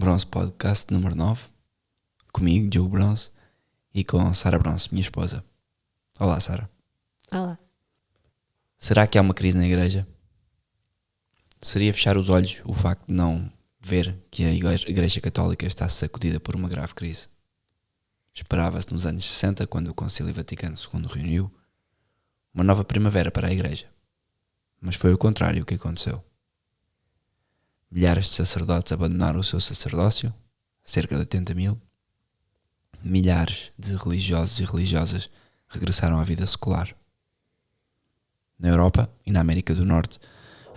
Bronze Podcast número 9, comigo, Diogo Bronze, e com Sara Bronze, minha esposa. Olá, Sara. Olá. Será que há uma crise na igreja? Seria fechar os olhos o facto de não ver que a Igreja Católica está sacudida por uma grave crise? Esperava-se nos anos 60, quando o Concílio Vaticano II reuniu, uma nova primavera para a Igreja. Mas foi o contrário que aconteceu. Milhares de sacerdotes abandonaram o seu sacerdócio, cerca de 80 mil. Milhares de religiosos e religiosas regressaram à vida secular. Na Europa e na América do Norte,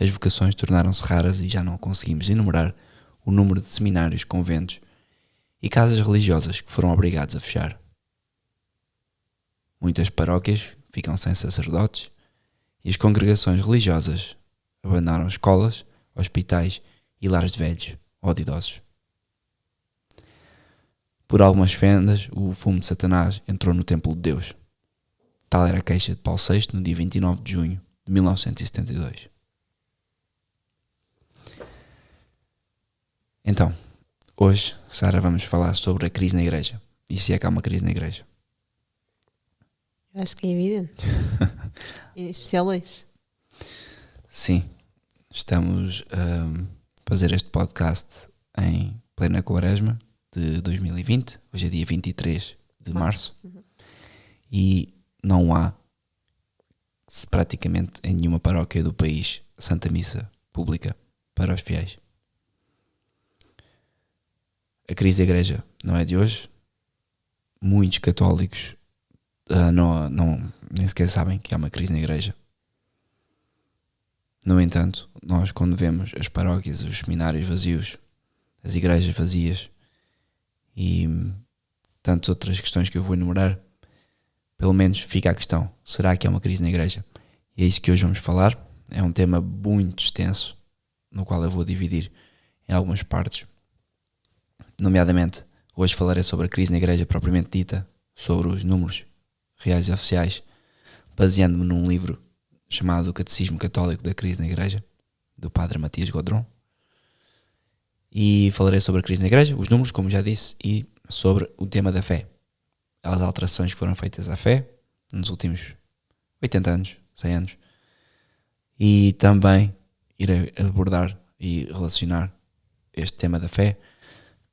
as vocações tornaram-se raras e já não conseguimos enumerar o número de seminários, conventos e casas religiosas que foram obrigados a fechar. Muitas paróquias ficam sem sacerdotes e as congregações religiosas abandonaram escolas, hospitais e lares de velhos ou de idosos. Por algumas fendas, o fumo de Satanás entrou no templo de Deus. Tal era a queixa de Paulo VI no dia 29 de junho de 1972. Então, hoje, Sara, vamos falar sobre a crise na igreja. E se é que há uma crise na igreja? Eu acho que é evidente. Em especial hoje. Sim, estamos a fazer este podcast em plena quaresma de 2020. Hoje é dia 23 de março. E não há praticamente em nenhuma paróquia do país Santa Missa pública para os fiéis. A crise da igreja não é de hoje. Muitos católicos nem sequer sabem que há uma crise na igreja. No entanto, nós quando vemos as paróquias, os seminários vazios, as igrejas vazias e tantas outras questões que eu vou enumerar, pelo menos fica a questão: será que há uma crise na igreja? E é isso que hoje vamos falar. É um tema muito extenso, no qual eu vou dividir em algumas partes. Nomeadamente, hoje falarei sobre a crise na igreja propriamente dita, sobre os números reais e oficiais, baseando-me num livro chamado O Catecismo Católico da Crise na Igreja, do padre Matias Godron. E falarei sobre a crise na igreja, os números, como já disse, e sobre o tema da fé. As alterações que foram feitas à fé nos últimos 80 anos, 100 anos. E também irei abordar e relacionar este tema da fé,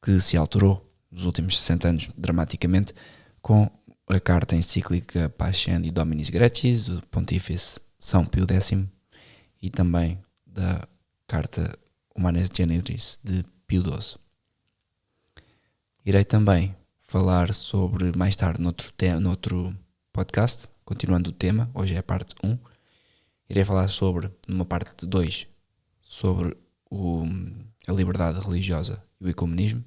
que se alterou nos últimos 60 anos dramaticamente, com a carta encíclica Pascendi Dominis Gratis, do Pontífice São Pio X, e também da carta Humanes Generis, de Pio XII. Irei também falar sobre, mais tarde, noutro podcast, continuando o tema, hoje é a parte 1, irei falar sobre, numa parte 2, sobre a liberdade religiosa e o ecumenismo,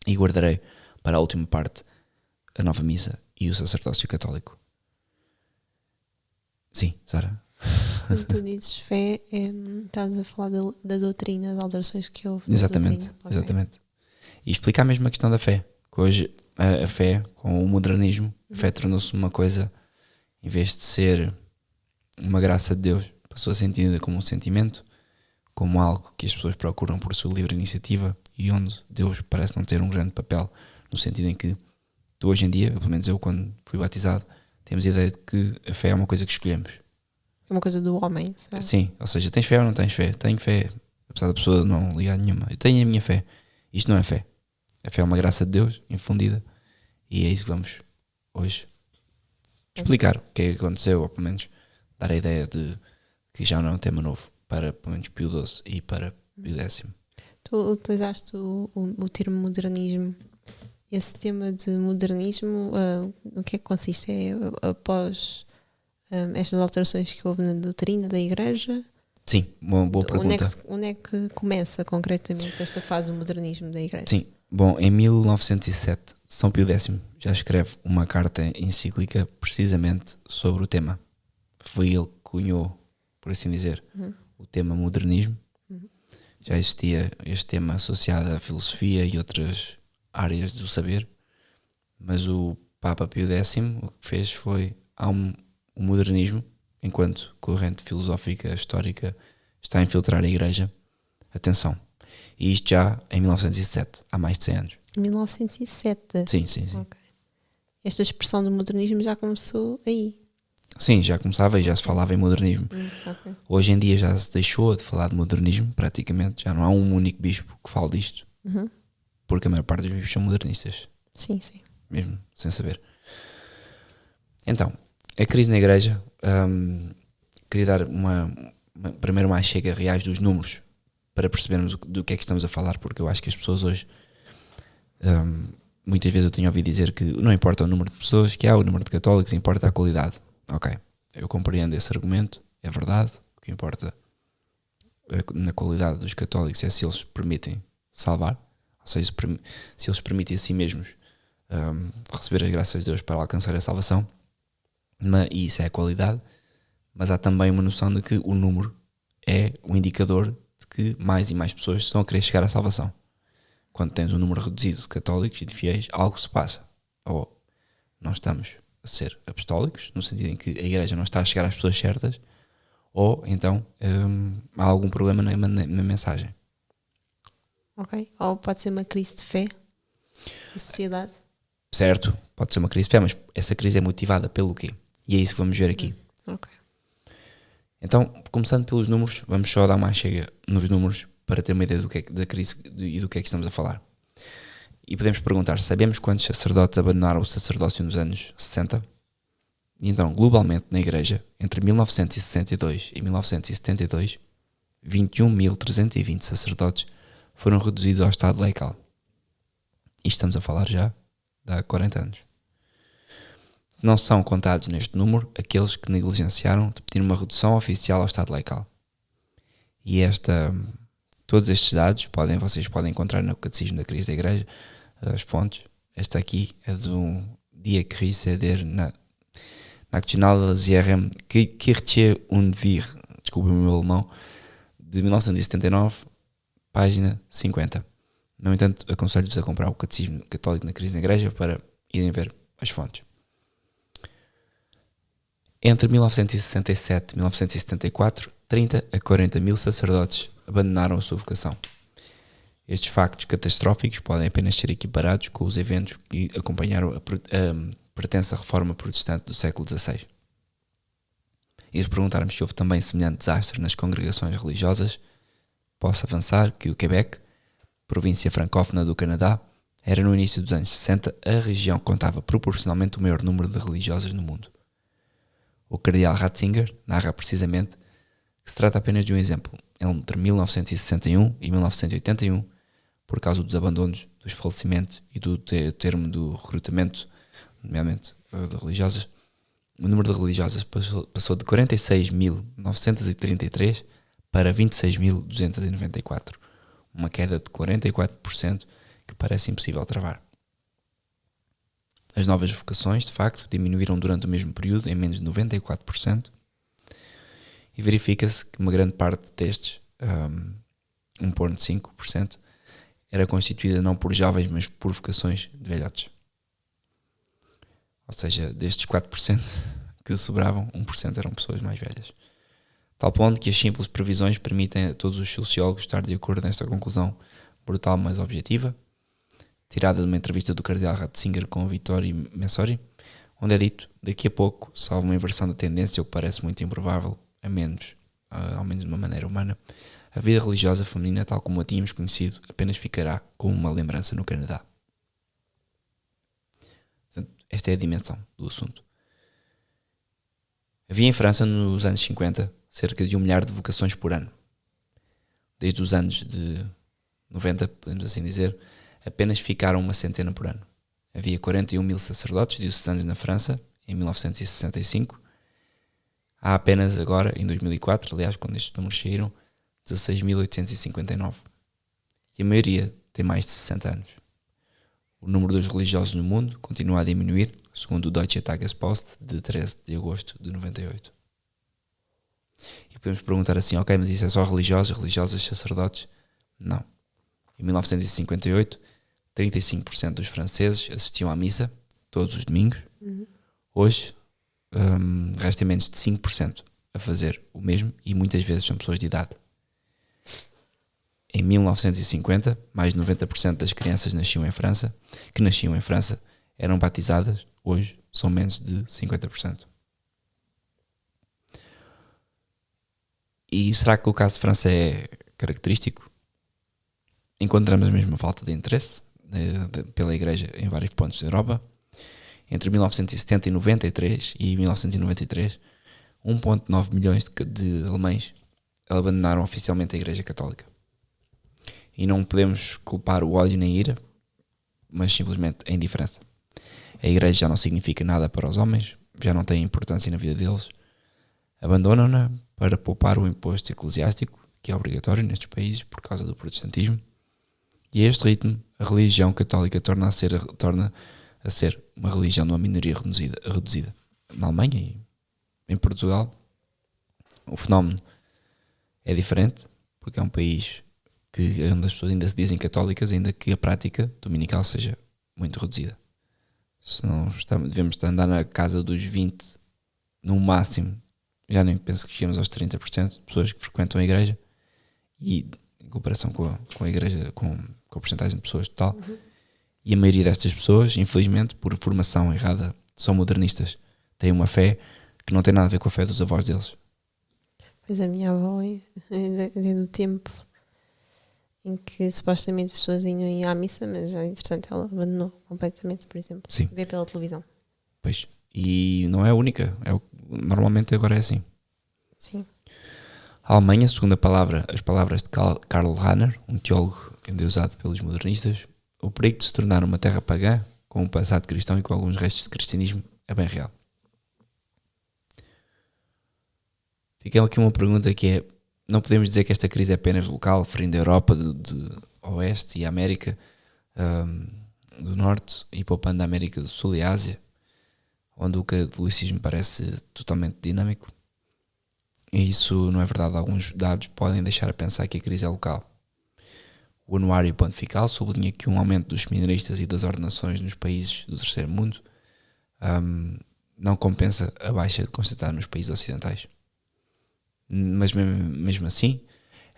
e guardarei para a última parte a nova missa e o sacerdócio católico. Sim, Sara? Quando tu dizes fé, estás a falar da doutrina, das alterações que houve. Exatamente, Okay. exatamente. E explicar mesmo a questão da fé, que hoje a fé, com o modernismo, a fé tornou-se uma coisa, em vez de ser uma graça de Deus, passou a ser entendida como um sentimento, como algo que as pessoas procuram por sua livre iniciativa, e onde Deus parece não ter um grande papel, no sentido em que tu hoje em dia, pelo menos eu quando fui batizado, temos a ideia de que a fé é uma coisa que escolhemos. É uma coisa do homem, certo? Sim, ou seja, tens fé ou não tens fé? Tenho fé, apesar da pessoa não ligar nenhuma. Eu tenho a minha fé. Isto não é fé. A fé é uma graça de Deus infundida, e é isso que vamos hoje explicar o que é que aconteceu, ou pelo menos dar a ideia de que já não é um tema novo para, pelo menos, Pio XII e para Pio X. Tu utilizaste o termo modernismo. Esse tema de modernismo, o que é que consiste? É após estas alterações que houve na doutrina da igreja? Sim, uma boa pergunta. Onde é que começa concretamente esta fase do modernismo da igreja? Sim, bom, em 1907, São Pio X já escreve uma carta encíclica precisamente sobre o tema. Foi ele que cunhou, por assim dizer, o tema modernismo. Já existia este tema associado à filosofia e outras áreas do saber, mas o Papa Pio X o que fez foi, o modernismo, enquanto corrente filosófica histórica, está a infiltrar a igreja. Atenção, E isto já em 1907, há mais de 100 anos. 1907. Sim. Ok. Esta expressão do modernismo já começou aí. Sim, já começava e já se falava em modernismo. Ok. Hoje em dia já se deixou de falar de modernismo, praticamente. Já não há um único bispo que fale disto. Porque a maior parte dos bispos são modernistas. Sim. Mesmo, sem saber. Então, a crise na igreja, queria dar primeiro uma chega reais dos números para percebermos do que é que estamos a falar, porque eu acho que as pessoas hoje, muitas vezes eu tenho ouvido dizer que não importa o número de pessoas que há, o número de católicos, importa a qualidade. Ok, eu compreendo esse argumento, é verdade, o que importa na qualidade dos católicos é se eles permitem salvar, ou seja, se eles permitem a si mesmos receber as graças de Deus para alcançar a salvação, e isso é a qualidade, mas há também uma noção de que o número é um indicador de que mais e mais pessoas estão a querer chegar à salvação. Quando tens um número reduzido de católicos e de fiéis, algo se passa. Ou nós estamos a ser apostólicos, no sentido em que a igreja não está a chegar às pessoas certas, ou então há algum problema na mensagem. Ok. Ou pode ser uma crise de fé da sociedade. Certo, pode ser uma crise de fé, mas essa crise é motivada pelo quê? E é isso que vamos ver aqui. Ok. Então, começando pelos números, vamos só dar uma chega nos números para ter uma ideia da crise e do que é que estamos a falar. E podemos perguntar, sabemos quantos sacerdotes abandonaram o sacerdócio nos anos 60? E então, globalmente, na igreja, entre 1962 e 1972, 21.320 sacerdotes foram reduzidos ao estado laical. E estamos a falar já de há 40 anos. Não são contados neste número aqueles que negligenciaram de pedir uma redução oficial ao estado laical. E todos estes dados vocês podem encontrar no Catecismo da Crise da Igreja, as fontes. Esta aqui é do Die Krise der Nationalen Kirche und Wir, desculpe o meu alemão, de 1979, página 50. No entanto, aconselho-vos a comprar o Catecismo Católico na Crise da Igreja para irem ver as fontes. Entre 1967 e 1974, 30 a 40 mil sacerdotes abandonaram a sua vocação. Estes factos catastróficos podem apenas ser equiparados com os eventos que acompanharam a pretensa reforma protestante do século XVI. E se perguntarmos se houve também semelhante desastre nas congregações religiosas, posso avançar que o Quebec, província francófona do Canadá, era no início dos anos 60 a região que contava proporcionalmente o maior número de religiosas no mundo. O cardeal Ratzinger narra precisamente que se trata apenas de um exemplo. Entre 1961 e 1981, por causa dos abandonos, dos falecimentos e do termo do recrutamento, nomeadamente de religiosas, o número de religiosas passou de 46.933 para 26.294, uma queda de 44% que parece impossível travar. As novas vocações, de facto, diminuíram durante o mesmo período em menos de 94%, e verifica-se que uma grande parte destes, 1,5%, era constituída não por jovens, mas por vocações de velhotes. Ou seja, destes 4% que sobravam, 1% eram pessoas mais velhas. Tal ponto que as simples previsões permitem a todos os sociólogos estar de acordo nesta conclusão brutal, mas objetiva, tirada de uma entrevista do cardeal Ratzinger com o Vittorio Messori, onde é dito, daqui a pouco, salvo uma inversão da tendência, o que parece muito improvável, ao menos de uma maneira humana, a vida religiosa feminina, tal como a tínhamos conhecido, apenas ficará como uma lembrança no Canadá. Portanto, esta é a dimensão do assunto. Havia em França, nos anos 50, cerca de 1 milhar de vocações por ano. Desde os anos de 90, podemos assim dizer, apenas ficaram uma centena por ano. Havia 41 mil sacerdotes diocesanos na França, em 1965. Há apenas agora, em 2004, aliás, quando estes números saíram, 16.859. E a maioria tem mais de 60 anos. O número dos religiosos no mundo continua a diminuir, segundo o Deutsche Tagespost, de 13 de agosto de 98. E podemos perguntar assim, ok, mas isso é só religiosas, sacerdotes? Não. Em 1958, 35% dos franceses assistiam à missa, todos os domingos. Hoje, resta menos de 5% a fazer o mesmo, e muitas vezes são pessoas de idade. Em 1950, mais de 90% das crianças que nasciam em França eram batizadas. Hoje são menos de 50%. E será que o caso de França é característico? Encontramos a mesma falta de interesse pela Igreja em vários pontos da Europa. Entre 1970 e 93 e 1993, 1,9 milhões de alemães abandonaram oficialmente a Igreja Católica. E não podemos culpar o ódio nem a ira, mas simplesmente a indiferença. A Igreja já não significa nada para os homens, já não tem importância na vida deles. Abandonam-na para poupar o imposto eclesiástico, que é obrigatório nestes países por causa do protestantismo. E a este ritmo, a religião católica torna a ser uma religião de uma minoria reduzida. Na Alemanha e em Portugal, o fenómeno é diferente, porque é um país onde as pessoas ainda se dizem católicas, ainda que a prática dominical seja muito reduzida. Senão devemos andar na casa dos 20%, no máximo, já nem penso que chegamos aos 30% de pessoas que frequentam a igreja, e em comparação com a igreja, com a porcentagem de pessoas total. E a maioria destas pessoas, infelizmente, por formação errada, são modernistas. Têm uma fé que não tem nada a ver com a fé dos avós deles. Pois a minha avó é do tempo em que supostamente as pessoas iam à missa, mas entretanto ela abandonou completamente, por exemplo. Sim. Vê pela televisão. Pois. E não é a única. Normalmente agora é assim. Sim. A Alemanha, segundo as palavras de Karl Rahner, um teólogo endeusado pelos modernistas, o perigo de se tornar uma terra pagã, com um passado cristão e com alguns restos de cristianismo, é bem real. Fica aqui uma pergunta que é: não podemos dizer que esta crise é apenas local, referindo a Europa de Oeste e a América do Norte, e poupando a América do Sul e a Ásia, onde o catolicismo parece totalmente dinâmico? E isso não é verdade. Alguns dados podem deixar a pensar que a crise é local. O Anuário Pontifical sublinha que um aumento dos seminaristas e das ordenações nos países do terceiro mundo não compensa a baixa constatada nos países ocidentais. Mas mesmo assim,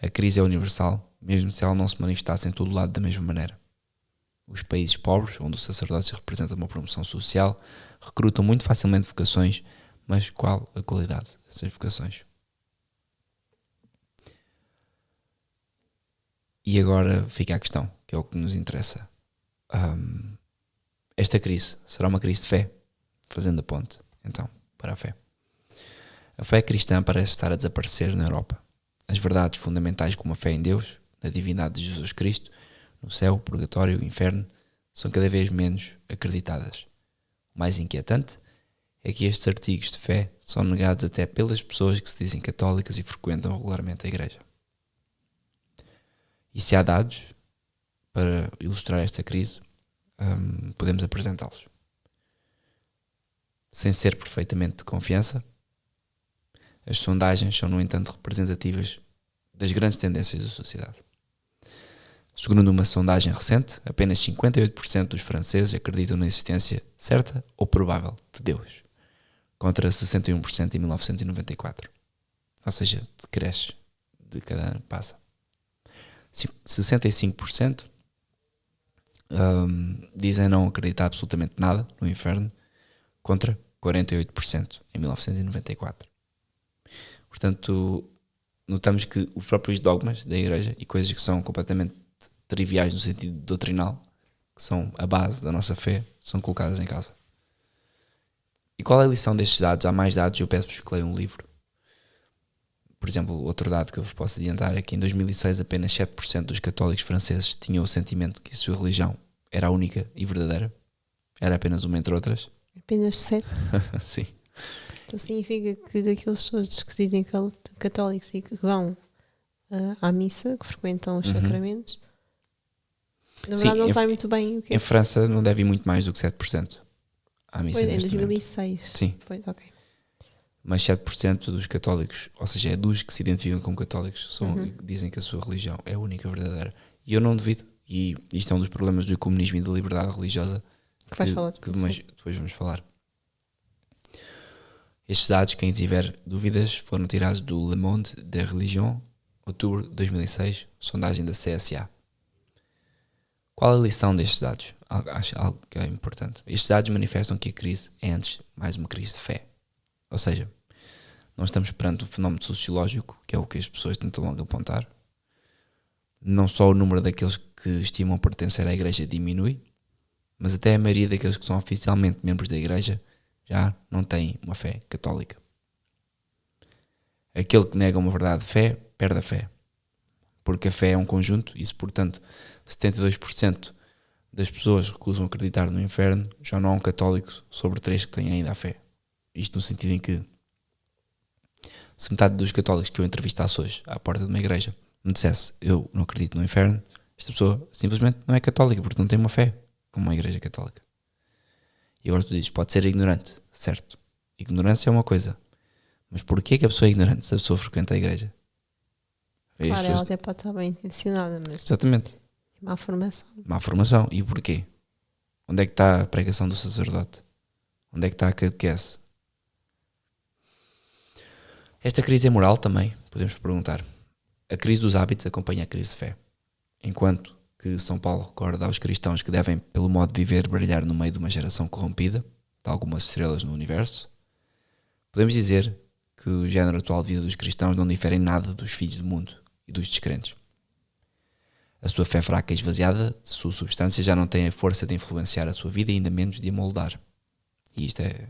a crise é universal, mesmo se ela não se manifestasse em todo o lado da mesma maneira. Os países pobres, onde o sacerdócio representa uma promoção social, recrutam muito facilmente vocações, mas qual a qualidade dessas vocações? E agora fica a questão, que é o que nos interessa. Esta crise será uma crise de fé? Fazendo a ponte, então, para a fé. A fé cristã parece estar a desaparecer na Europa. As verdades fundamentais como a fé em Deus, na divindade de Jesus Cristo, no céu, purgatório e inferno, são cada vez menos acreditadas. O mais inquietante é que estes artigos de fé são negados até pelas pessoas que se dizem católicas e frequentam regularmente a igreja. E se há dados para ilustrar esta crise, podemos apresentá-los. Sem ser perfeitamente de confiança, as sondagens são, no entanto, representativas das grandes tendências da sociedade. Segundo uma sondagem recente, apenas 58% dos franceses acreditam na existência certa ou provável de Deus, contra 61% em 1994. Ou seja, decresce de cada ano que passa. 65% dizem não acreditar absolutamente nada no inferno, contra 48% em 1994. Portanto, notamos que os próprios dogmas da Igreja e coisas que são completamente triviais no sentido doutrinal, que são a base da nossa fé, são colocadas em causa. E qual é a lição destes dados? Há mais dados, eu peço-vos que leiam um livro. Por exemplo, outro dado que eu vos posso adiantar é que em 2006 apenas 7% dos católicos franceses tinham o sentimento que a sua religião era a única e verdadeira. Era apenas uma entre outras. Apenas 7? Sim. Então significa que daqueles todos que se dizem católicos e que vão à missa, que frequentam os sacramentos, na verdade não sai muito bem o que é. Em França não deve ir muito mais do que 7% à missa. Pois, em 2006. Momento. Sim. Pois, ok. Mas 7% dos católicos, ou seja, é dos que se identificam como católicos, dizem que a sua religião é a única verdadeira. E eu não duvido. E isto é um dos problemas do comunismo e da liberdade religiosa que vais falar depois vamos falar. Estes dados, quem tiver dúvidas, foram tirados do Le Monde des Religions, outubro de 2006, sondagem da CSA. Qual a lição destes dados? Acho algo que é importante. Estes dados manifestam que a crise é antes mais uma crise de fé. Ou seja, nós estamos perante um fenómeno sociológico, que é o que as pessoas tentam logo apontar. Não só o número daqueles que estimam pertencer à igreja diminui, mas até a maioria daqueles que são oficialmente membros da igreja já não têm uma fé católica. Aquele que nega uma verdade de fé, perde a fé. Porque a fé é um conjunto e se, portanto, 72% das pessoas recusam acreditar no inferno, já não há um católico sobre 3 que têm ainda a fé. Isto no sentido em que se metade dos católicos que eu entrevistasse hoje à porta de uma igreja me dissesse eu não acredito no inferno, esta pessoa simplesmente não é católica porque não tem uma fé como uma igreja católica. E agora tu dizes, pode ser ignorante, certo? Ignorância é uma coisa, mas porquê que a pessoa é ignorante se a pessoa frequenta a igreja? Claro, ela até pode estar bem intencionada, mas exatamente. é má formação. Má formação. E porquê? Onde é que está a pregação do sacerdote? Onde é que está a catequese? Esta crise é moral também, podemos perguntar. A crise dos hábitos acompanha a crise de fé. Enquanto que São Paulo recorda aos cristãos que devem, pelo modo de viver, brilhar no meio de uma geração corrompida, de algumas estrelas no universo, podemos dizer que o género atual de vida dos cristãos não difere em nada dos filhos do mundo e dos descrentes. A sua fé fraca e esvaziada de sua substância já não tem a força de influenciar a sua vida e ainda menos de a moldar. E isto é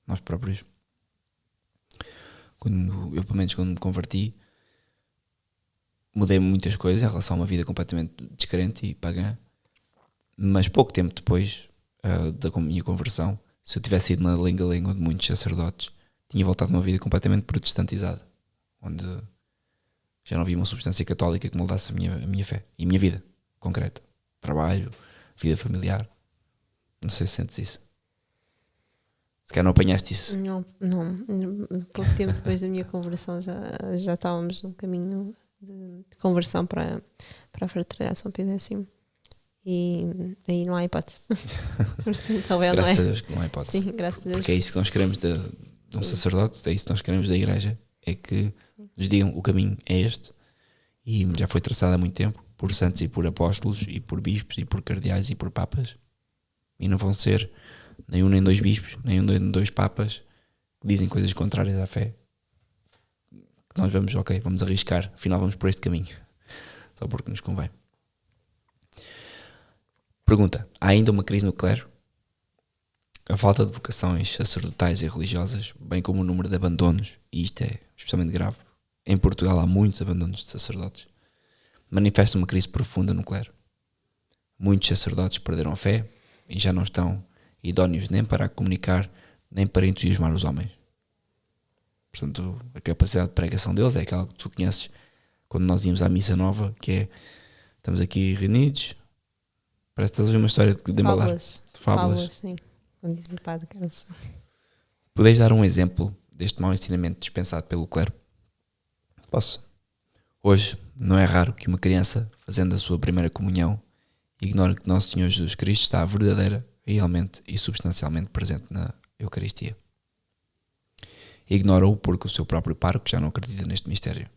nós próprios. Eu, pelo menos quando me converti, mudei muitas coisas em relação a uma vida completamente descrente e pagã, mas pouco tempo depois da minha conversão, se eu tivesse ido na lenga-lenga de muitos sacerdotes, tinha voltado a uma vida completamente protestantizada, onde já não havia uma substância católica que moldasse a minha fé e a minha vida concreta, trabalho, vida familiar. Não sei se sentes isso. Se calhar não apanhaste isso. Não. Pouco tempo depois da minha conversão já estávamos num caminho de conversão para a fraternidade São Pio X. E aí não há hipótese. Graças a Deus que não há hipótese. Sim, graças a Deus. Porque é isso que nós queremos de um sacerdote, é isso que nós queremos da igreja, é que nos digam o caminho é este, e já foi traçado há muito tempo por santos e por apóstolos e por bispos e por cardeais e por papas, e não vão ser nem um nem dois bispos, nem um nem dois papas que dizem coisas contrárias à fé, que nós vamos arriscar, afinal vamos por este caminho, só porque nos convém. Pergunta, há ainda uma crise no clero? A falta de vocações sacerdotais e religiosas, bem como o número de abandonos, e isto é especialmente grave, em Portugal há muitos abandonos de sacerdotes, manifesta uma crise profunda no clero. Muitos sacerdotes perderam a fé e já não estão idóneos nem para comunicar, nem para entusiasmar os homens. Portanto, a capacidade de pregação deles é aquela que tu conheces quando nós íamos à missa nova, que é, estamos aqui reunidos, parece que estás a ouvir uma história de embalar. Fábulas, sim. Como diz o padre Carlos. Podeis dar um exemplo deste mau ensinamento dispensado pelo clero? Posso. Hoje, não é raro que uma criança, fazendo a sua primeira comunhão, ignore que Nosso Senhor Jesus Cristo está verdadeira, realmente e substancialmente presente na Eucaristia. Ignora-o porque o seu próprio pároco já não acredita neste mistério.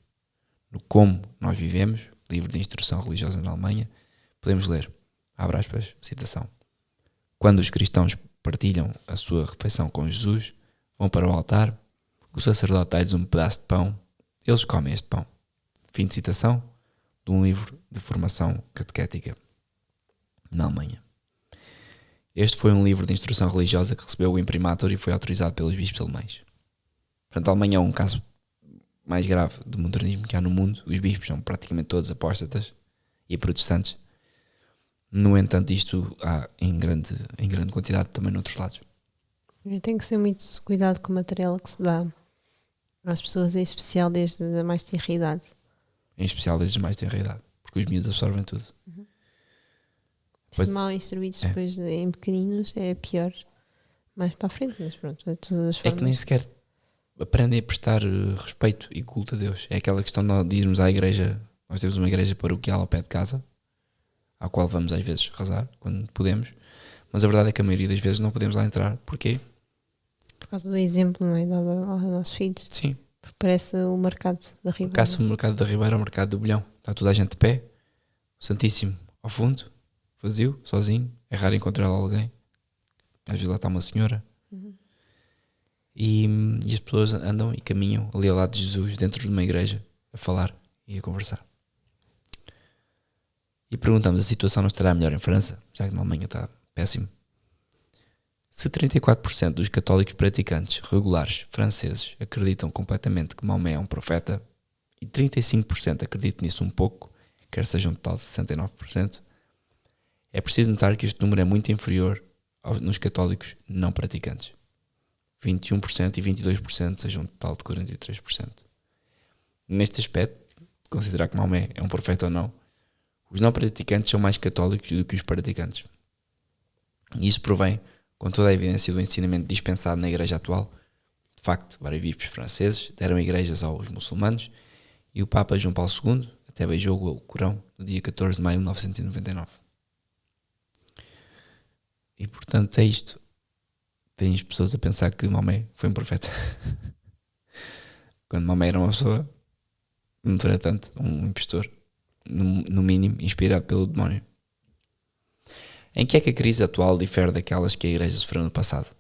No Como Nós Vivemos, livro de instrução religiosa na Alemanha, podemos ler, abre aspas, citação: quando os cristãos partilham a sua refeição com Jesus, vão para o altar, o sacerdote dá-lhes um pedaço de pão, eles comem este pão. Fim de citação de um livro de formação catequética na Alemanha. Este foi um livro de instrução religiosa que recebeu o imprimatur e foi autorizado pelos bispos alemães. Portanto, a Alemanha é um caso mais grave de modernismo que há no mundo. Os bispos são praticamente todos apóstatas e protestantes. No entanto, isto há em grande quantidade também noutros lados. Tem que ser muito cuidado com o material que se dá às pessoas, em especial desde a mais tenra idade. Em especial desde a mais tenra idade, porque os miúdos absorvem tudo. Se mal instruídos depois em pequeninos é pior mais para a frente, mas pronto, de todas as formas. É que nem sequer aprendem a prestar respeito e culto a Deus. É aquela questão de irmos à igreja. Nós temos uma igreja paroquial ao pé de casa, à qual vamos às vezes rezar, quando podemos, mas a verdade é que a maioria das vezes não podemos lá entrar. Porquê? Por causa do exemplo, não é? Dado aos nossos filhos. Sim. Parece o mercado da Ribeira. Caça o mercado da Ribeira, o mercado do Bolhão. Está toda a gente de pé, o Santíssimo ao fundo, vazio, sozinho. É raro encontrar lá alguém. Às vezes lá está uma senhora. Uhum. E as pessoas andam e caminham ali ao lado de Jesus, dentro de uma igreja, a falar e a conversar. E perguntamos, a situação não estará melhor em França? Já que na Alemanha está péssimo. Se 34% dos católicos praticantes regulares franceses acreditam completamente que Maomé é um profeta e 35% acreditam nisso um pouco, quer seja um total de 69%, é preciso notar que este número é muito inferior nos católicos não praticantes. 21% e 22%, seja um total de 43%. Neste aspecto, de considerar que Maomé é um profeta ou não, os não praticantes são mais católicos do que os praticantes. E isso provém com toda a evidência do ensinamento dispensado na igreja atual. De facto, vários bispos franceses deram igrejas aos muçulmanos e o Papa João Paulo II até beijou o Corão no dia 14 de maio de 1999. E portanto é isto. Tens pessoas a pensar que Maomé foi um profeta. Quando Maomé era uma pessoa, não era tanto, um impostor, no mínimo inspirado pelo demónio. Em que é que a crise atual difere daquelas que a Igreja sofreu no passado?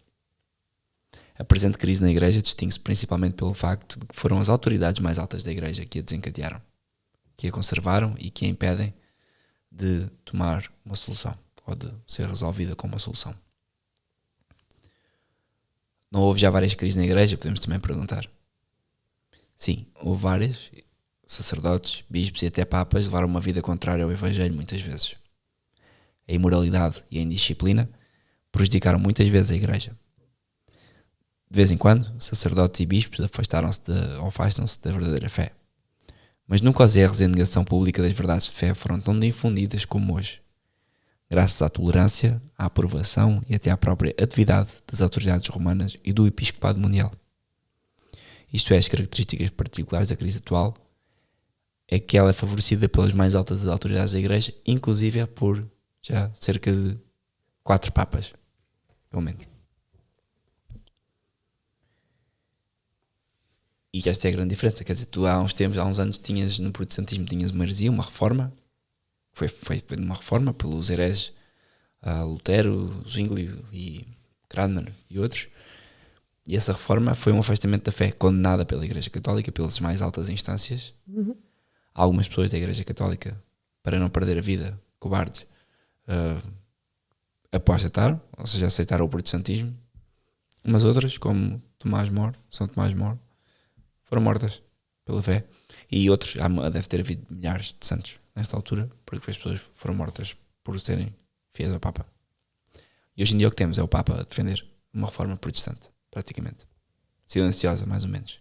A presente crise na Igreja distingue-se principalmente pelo facto de que foram as autoridades mais altas da Igreja que a desencadearam, que a conservaram e que a impedem de tomar uma solução, ou de ser resolvida com uma solução. Não houve já várias crises na Igreja? Podemos também perguntar. Sim, houve várias. Sacerdotes, bispos e até papas levaram uma vida contrária ao Evangelho muitas vezes. A imoralidade e a indisciplina prejudicaram muitas vezes a Igreja. De vez em quando, sacerdotes e bispos afastam-se da verdadeira fé. Mas nunca os erros e a negação pública das verdades de fé foram tão difundidas como hoje, graças à tolerância, à aprovação e até à própria atividade das autoridades romanas e do episcopado mundial. Isto é, as características particulares da crise atual é que ela é favorecida pelas mais altas autoridades da Igreja, inclusive por já cerca de 4 papas, pelo menos. E esta é a grande diferença, quer dizer, tu há uns anos tinhas no protestantismo uma heresia, uma reforma, foi uma reforma pelos hereges Lutero, Zwingli e Cranmer e outros, e essa reforma foi um afastamento da fé, condenada pela Igreja Católica, pelas mais altas instâncias. Algumas pessoas da Igreja Católica, para não perder a vida, cobardes, apostataram, ou seja, aceitaram o protestantismo, mas outras, como São Tomás More, foram mortas pela fé, e outros, deve ter havido milhares de santos nesta altura, porque as pessoas foram mortas por serem fiéis ao Papa. E hoje em dia o que temos é o Papa a defender uma reforma protestante, praticamente. Silenciosa, mais ou menos.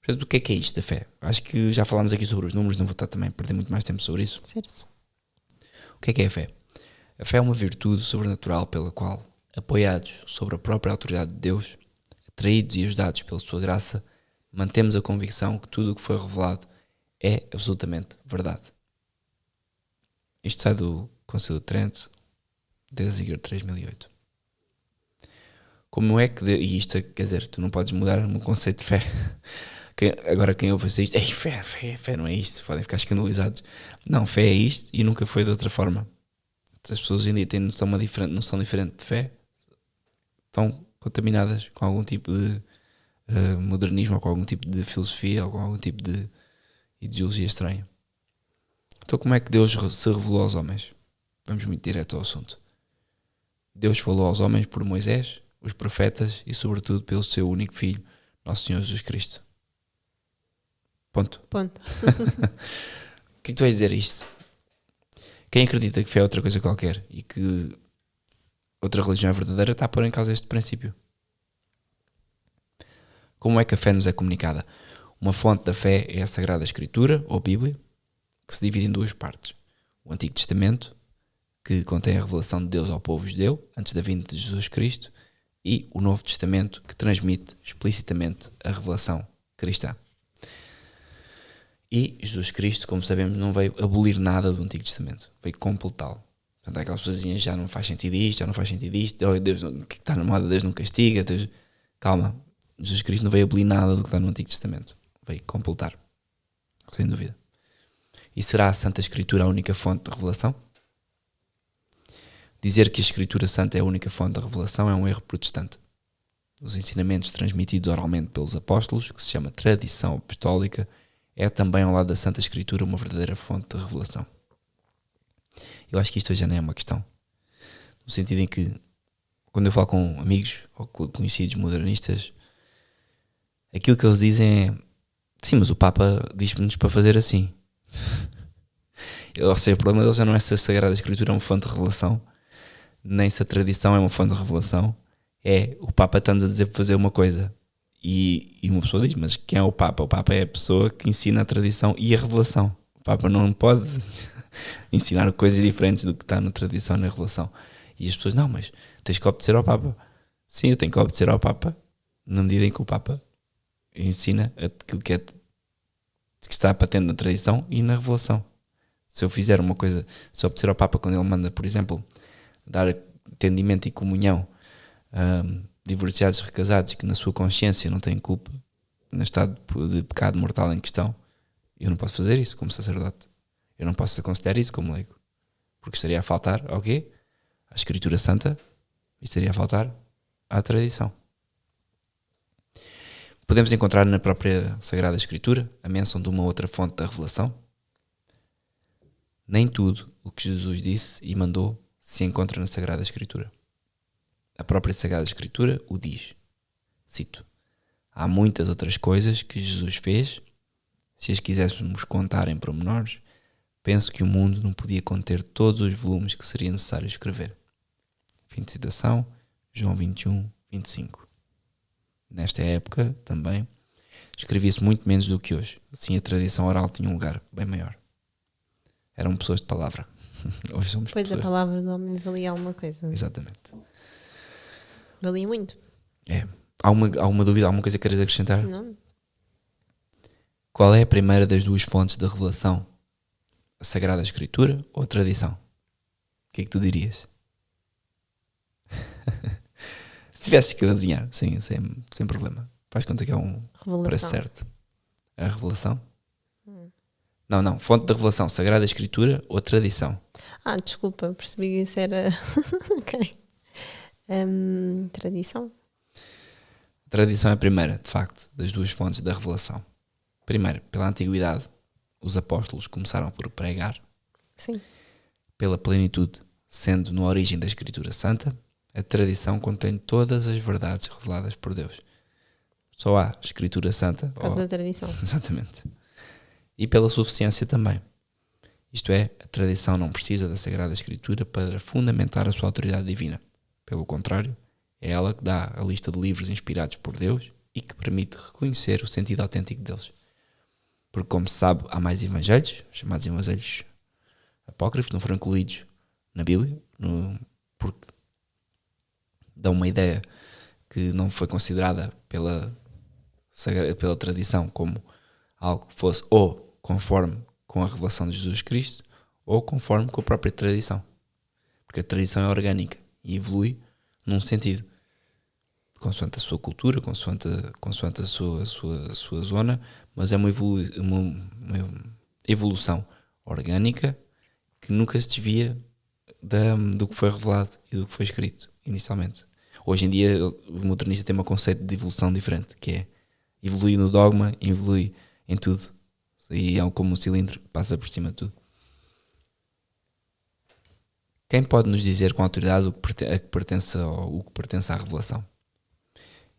Portanto, o que é isto da fé? Acho que já falámos aqui sobre os números, não vou estar também a perder muito mais tempo sobre isso. Certo. O que é a fé? A fé é uma virtude sobrenatural pela qual, apoiados sobre a própria autoridade de Deus, atraídos e ajudados pela sua graça, mantemos a convicção que tudo o que foi revelado é absolutamente verdade. Isto sai do Concílio de Trento, Denzinger 3008. Como é que... E isto, quer dizer, tu não podes mudar um conceito de fé. Agora quem ouve isto, fé não é isto, podem ficar escandalizados. Não, fé é isto e nunca foi de outra forma. As pessoas hoje em dia têm noção diferente de fé, estão contaminadas com algum tipo de modernismo, ou com algum tipo de filosofia, ou com algum tipo de ideologia estranha. Então como é que Deus se revelou aos homens? Vamos muito direto ao assunto. Deus falou aos homens por Moisés, os profetas e sobretudo pelo seu único filho, Nosso Senhor Jesus Cristo. Ponto. O que é que tu vais dizer a isto? Quem acredita que fé é outra coisa qualquer e que outra religião é verdadeira está a pôr em causa este princípio. Como é que a fé nos é comunicada? Uma fonte da fé é a Sagrada Escritura, ou Bíblia, que se divide em 2 partes. O Antigo Testamento, que contém a revelação de Deus ao povo judeu, antes da vinda de Jesus Cristo, e o Novo Testamento, que transmite explicitamente a revelação cristã. E Jesus Cristo, como sabemos, não veio abolir nada do Antigo Testamento, veio completá-lo. Portanto, aquelas pessoas diziam, já não faz sentido isto, oh, Deus, que está na moda, Deus não castiga, Deus... Calma, Jesus Cristo não veio abolir nada do que está no Antigo Testamento. Veio completar, sem dúvida. E será a Santa Escritura a única fonte de revelação? Dizer que a Escritura Santa é a única fonte de revelação é um erro protestante. Os ensinamentos transmitidos oralmente pelos apóstolos, que se chama tradição apostólica, é também ao lado da Santa Escritura uma verdadeira fonte de revelação. Eu acho que isto já não é uma questão. No sentido em que, quando eu falo com amigos ou conhecidos modernistas, aquilo que eles dizem é: sim, mas o Papa diz-nos para fazer assim. Ou seja, o problema deles já não é se a Sagrada Escritura é uma fonte de revelação, nem se a tradição é uma fonte de revelação. É, o Papa está-nos a dizer para fazer uma coisa. E uma pessoa diz: mas quem é o Papa? O Papa é a pessoa que ensina a tradição e a revelação. O Papa não pode ensinar coisas diferentes do que está na tradição e na revelação. E as pessoas: não, mas tens que obedecer ao Papa. Sim, eu tenho que obedecer ao Papa, na medida em que o Papa ensina aquilo que está patente na tradição e na revelação. Se eu fizer uma coisa, se eu obedecer ao Papa quando ele manda, por exemplo, dar entendimento e comunhão a divorciados recasados que na sua consciência não têm culpa, no estado de pecado mortal em questão, eu não posso fazer isso como sacerdote. Eu não posso aconselhar isso como leigo. Porque estaria a faltar ao quê? À Escritura Santa, e estaria a faltar à tradição. Podemos encontrar na própria Sagrada Escritura a menção de uma outra fonte da revelação. Nem tudo o que Jesus disse e mandou se encontra na Sagrada Escritura. A própria Sagrada Escritura o diz. Cito: há muitas outras coisas que Jesus fez. Se as quiséssemos contar em pormenores, penso que o mundo não podia conter todos os volumes que seria necessário escrever. Fim de citação, João 21, 25. Nesta época, também, escrevia-se muito menos do que hoje. Assim, a tradição oral tinha um lugar bem maior. Eram pessoas de palavra. Hoje somos Pois pessoas. a palavra do homem valia alguma coisa. Exatamente. Valia muito. É. Há uma dúvida, alguma coisa que queres acrescentar? Não? Qual é a primeira das duas fontes da revelação? A Sagrada Escritura ou a tradição? O que é que tu dirias? Se tivesses que adivinhar, sim, sem problema. Faz conta que é um preço certo. A revelação? Não. Fonte da revelação, Sagrada Escritura ou tradição? Desculpa, percebi que isso era... ok. Tradição? A tradição é a primeira, de facto, das duas fontes da revelação. Primeiro, pela antiguidade, os apóstolos começaram por pregar. Sim. Pela plenitude, sendo na origem da Escritura Santa, a tradição contém todas as verdades reveladas por Deus. Só há Escritura Santa. Por causa da tradição. Exatamente. E pela suficiência também. Isto é, a tradição não precisa da Sagrada Escritura para fundamentar a sua autoridade divina. Pelo contrário, é ela que dá a lista de livros inspirados por Deus e que permite reconhecer o sentido autêntico deles. Porque, como se sabe, há mais evangelhos, chamados evangelhos apócrifos, não foram incluídos na Bíblia, porque dão uma ideia que não foi considerada pela tradição como algo que fosse ou conforme com a revelação de Jesus Cristo ou conforme com a própria tradição. Porque a tradição é orgânica e evolui num sentido, consoante a sua cultura, consoante a sua zona, mas é uma evolução orgânica que nunca se desvia do que foi revelado e do que foi escrito inicialmente. Hoje em dia o modernista tem um conceito de evolução diferente, que é evoluir no dogma, evolui em tudo, e é como um cilindro que passa por cima de tudo. Quem pode nos dizer com autoridade o que pertence à revelação?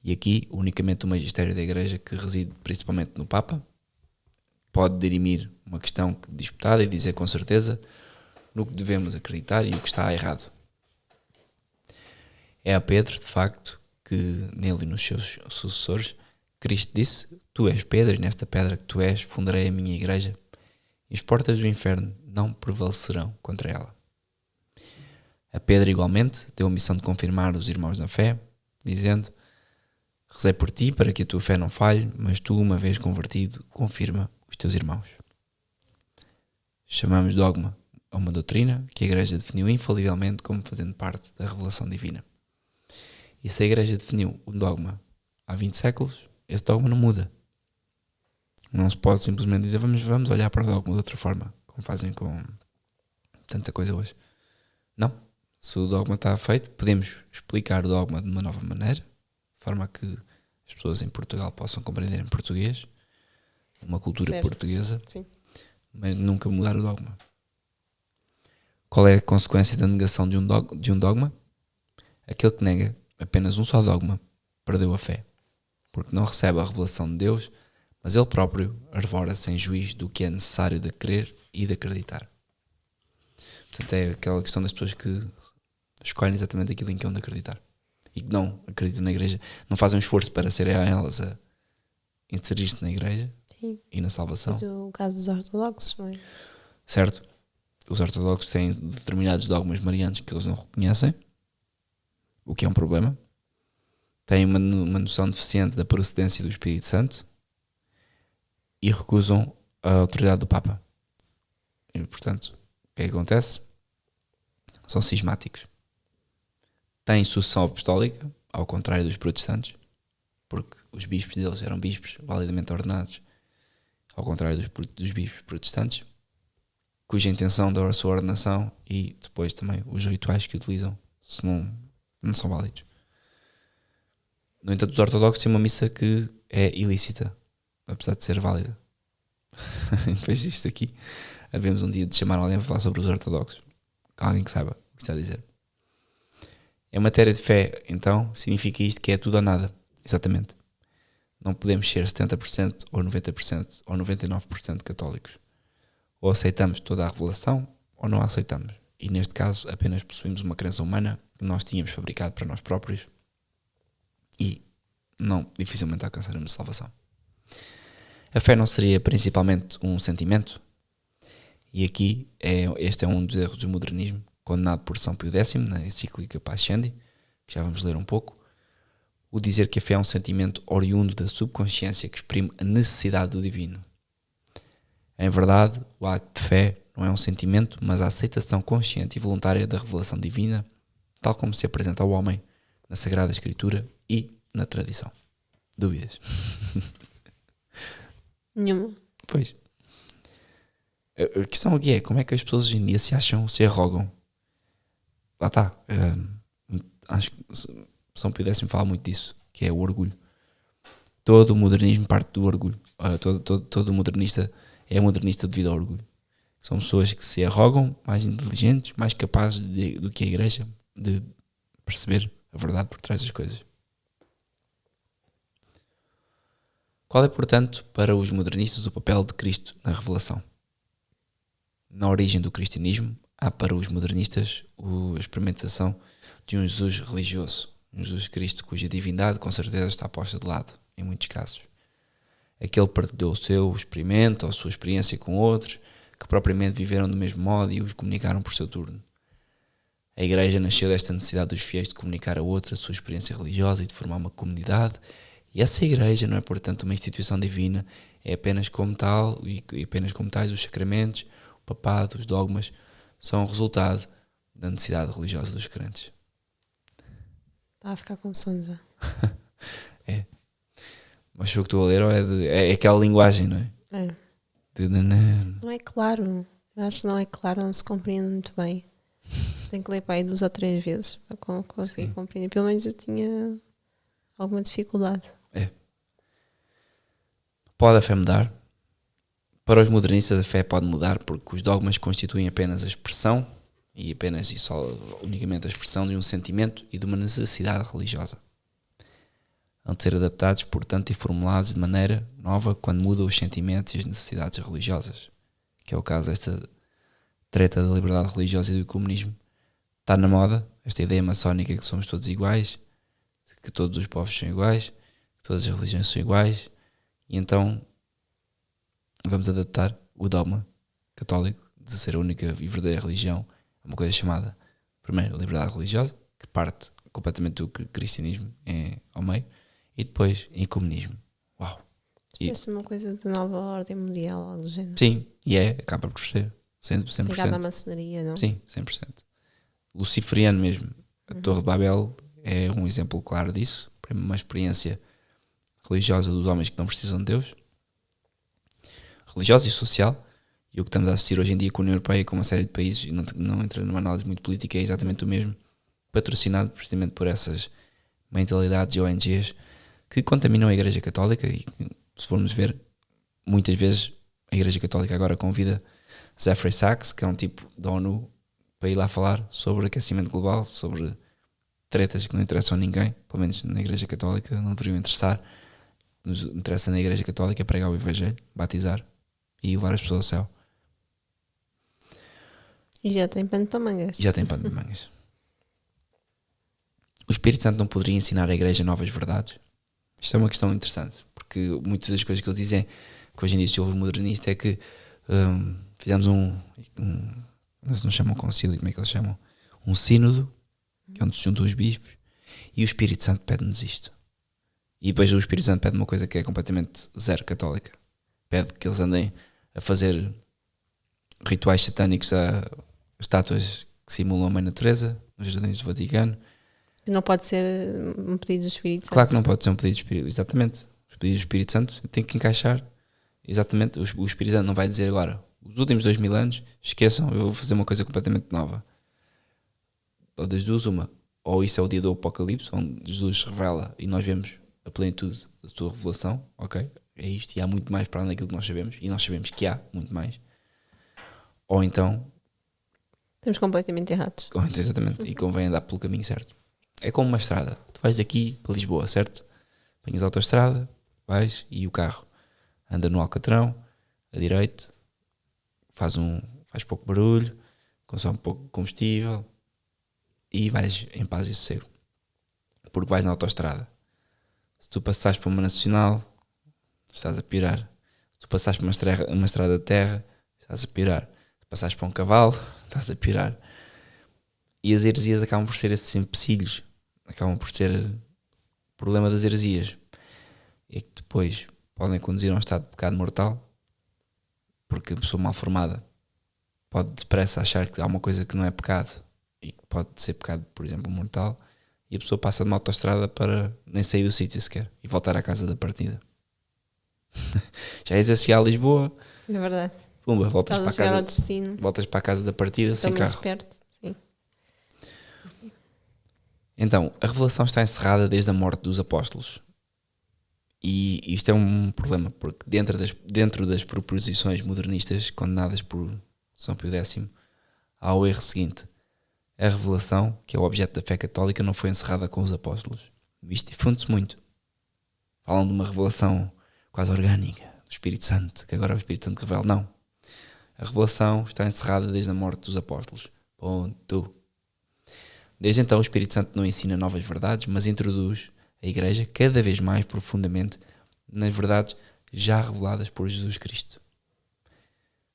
E aqui unicamente o magistério da Igreja, que reside principalmente no Papa, pode dirimir uma questão disputada e dizer com certeza no que devemos acreditar e o que está errado. É a Pedro, de facto, que nele e nos seus sucessores, Cristo disse: tu és Pedro, e nesta pedra que tu és fundarei a minha igreja, e as portas do inferno não prevalecerão contra ela. A Pedro, igualmente, deu a missão de confirmar os irmãos na fé, dizendo: rezei por ti para que a tua fé não falhe, mas tu, uma vez convertido, confirma os teus irmãos. Chamamos dogma a uma doutrina que a Igreja definiu infalivelmente como fazendo parte da revelação divina. E se a Igreja definiu um dogma há 20 séculos, esse dogma não muda. Não se pode simplesmente dizer vamos olhar para o dogma de outra forma, como fazem com tanta coisa hoje. Não. Se o dogma está feito, podemos explicar o dogma de uma nova maneira, de forma a que as pessoas em Portugal possam compreender em português, uma cultura Certo. portuguesa, Sim. mas nunca mudar o dogma. Qual é a consequência da negação de um dogma? Aquele que nega apenas um só dogma perdeu a fé, porque não recebe a revelação de Deus, mas ele próprio arvora sem juízo do que é necessário de crer e de acreditar. Portanto, é aquela questão das pessoas que escolhem exatamente aquilo em que hão de acreditar e que não acreditam na igreja, não fazem um esforço para serem elas a inserir-se na igreja. Sim. E na salvação. Mas o caso dos ortodoxos, não é? Certo? Os ortodoxos têm determinados dogmas marianos que eles não reconhecem, o que é um problema. Têm uma noção deficiente da procedência do Espírito Santo e recusam a autoridade do Papa. E, portanto, o que é que acontece? São cismáticos. Têm sucessão apostólica, ao contrário dos protestantes, porque os bispos deles eram bispos validamente ordenados, ao contrário dos bispos protestantes, cuja intenção da sua ordenação e depois também os rituais que utilizam não são válidos. No entanto, os ortodoxos têm uma missa que é ilícita, apesar de ser válida. Depois disto aqui, havemos um dia de chamar alguém para falar sobre os ortodoxos. Alguém que saiba o que está a dizer. Em matéria de fé, então, significa isto que é tudo ou nada. Exatamente. Não podemos ser 70% ou 90% ou 99% católicos. Ou aceitamos toda a revelação ou não a aceitamos. E neste caso apenas possuímos uma crença humana que nós tínhamos fabricado para nós próprios e não dificilmente alcançaremos salvação. A fé não seria principalmente um sentimento? E aqui este é um dos erros do modernismo, condenado por São Pio X na encíclica Pascendi, que já vamos ler um pouco. O dizer que a fé é um sentimento oriundo da subconsciência que exprime a necessidade do divino. Em verdade, o acto de fé não é um sentimento, mas a aceitação consciente e voluntária da revelação divina, tal como se apresenta ao homem na Sagrada Escritura e na tradição. Dúvidas? Nenhuma. Pois. A questão aqui é como é que as pessoas hoje em dia se acham, se arrogam. Lá está. Acho que São Pio X fala muito disso, que é o orgulho. Todo o modernismo parte do orgulho. Todo modernista é modernista devido ao orgulho. São pessoas que se arrogam, mais inteligentes, mais capazes do que a igreja de perceber a verdade por trás das coisas. Qual é, portanto, para os modernistas o papel de Cristo na revelação? Na origem do cristianismo, há para os modernistas a experimentação de um Jesus religioso, um Jesus Cristo cuja divindade com certeza está posta de lado, em muitos casos. Aquele partilhou o seu experimento ou a sua experiência com outros, que propriamente viveram do mesmo modo e os comunicaram por seu turno. A Igreja nasceu desta necessidade dos fiéis de comunicar a outros a sua experiência religiosa e de formar uma comunidade, e essa Igreja não é, portanto, uma instituição divina, é apenas como tal, e apenas como tais os sacramentos, o papado, os dogmas, são o resultado da necessidade religiosa dos crentes. Está a ficar com sono já. É. Mas o que estou a ler é aquela linguagem, não é? É. Não. Não é claro. Eu acho que não é claro, não se compreende muito bem. Tem que ler para aí 2 ou 3 vezes para conseguir compreender. Pelo menos eu tinha alguma dificuldade. É. Pode a fé mudar? Para os modernistas a fé pode mudar porque os dogmas constituem apenas a expressão e apenas e só unicamente a expressão de um sentimento e de uma necessidade religiosa. Hão de ser adaptados, portanto, e formulados de maneira nova quando mudam os sentimentos e as necessidades religiosas, que é o caso desta treta da liberdade religiosa e do comunismo. Está na moda esta ideia maçónica que somos todos iguais, que todos os povos são iguais, que todas as religiões são iguais, e então vamos adaptar o dogma católico de ser a única e verdadeira religião a uma coisa chamada, primeiro, liberdade religiosa, que parte completamente do cristianismo ao meio, e depois ecumenismo. Uau! Parece uma coisa de nova ordem mundial, algo do género. Sim, e acaba por ser 100%. Ligado à maçonaria, não? Sim, 100%. Luciferiano mesmo. A Torre de Babel é um exemplo claro disso. Uma experiência religiosa dos homens que não precisam de Deus, religiosa e social, e o que estamos a assistir hoje em dia com a União Europeia e com uma série de países, e não entra numa análise muito política, é exatamente o mesmo, patrocinado precisamente por essas mentalidades e ONGs que contaminam a Igreja Católica. E se formos ver, muitas vezes a Igreja Católica agora convida Jeffrey Sachs, que é um tipo da ONU, para ir lá falar sobre aquecimento global, sobre tretas que não interessam a ninguém, pelo menos na Igreja Católica não deveriam interessar. Nos interessa na Igreja Católica pregar o Evangelho, batizar e levar as pessoas ao céu. E já tem pano para mangas. Já tem pano de mangas. O Espírito Santo não poderia ensinar à Igreja novas verdades? Isto é uma questão interessante, porque muitas das coisas que eles dizem, que hoje em dia se ouve modernista, é que fizemos eles não chamam concílio, como é que eles chamam? Um sínodo, que é onde se juntam os bispos, e o Espírito Santo pede-nos isto. E depois o Espírito Santo pede uma coisa que é completamente zero católica. Pede que eles andem a fazer rituais satânicos a estátuas que simulam a Mãe Natureza, nos jardins do Vaticano. Não pode ser um pedido do Espírito Santo. Claro que não pode ser um pedido do Espírito, exatamente. Os pedidos do Espírito Santo têm que encaixar. Exatamente, o Espírito Santo não vai dizer agora, os últimos 2000 anos, esqueçam, eu vou fazer uma coisa completamente nova. Ou das duas, uma. Ou isso é o dia do Apocalipse, onde Jesus se revela e nós vemos a plenitude da sua revelação, ok? É isto, e há muito mais para além daquilo que nós sabemos, e nós sabemos que há muito mais. Ou então... Estamos completamente errados. Exatamente, e convém andar pelo caminho certo. É como uma estrada. Tu vais daqui para Lisboa, certo? Apanhas a autoestrada, vais, e o carro anda no Alcatrão, a direito, faz pouco barulho, consome pouco combustível e vais em paz e sossego. Porque vais na autoestrada. Se tu passares por uma nacional, estás a pirar. Se tu passares por uma estrada de terra, estás a pirar. Se passares por um cavalo, estás a pirar. E as heresias acabam por ser esses empecilhos. Acabam por ser o problema das heresias. É que depois podem conduzir a um estado de pecado mortal, porque a pessoa mal formada pode depressa achar que há uma coisa que não é pecado e que pode ser pecado, por exemplo, mortal, e a pessoa passa de uma autoestrada para nem sair do sítio sequer e voltar à casa da partida. Já és a chegar a Lisboa, É verdade. pumba, voltas Estás a para a chegar ao casa, destino. voltas para a casa da partida sem Estou muito carro. esperto. Sim. Então, a revelação está encerrada desde a morte dos apóstolos. E isto é um problema, porque dentro das proposições modernistas condenadas por São Pio X, há o erro seguinte: a revelação, que é o objeto da fé católica, não foi encerrada com os apóstolos. Isto difunde-se muito. Falam de uma revelação quase orgânica do Espírito Santo, que agora é o Espírito Santo que revela. Não. A revelação está encerrada desde a morte dos apóstolos. Ponto. Desde então o Espírito Santo não ensina novas verdades, mas introduz a Igreja cada vez mais profundamente nas verdades já reveladas por Jesus Cristo.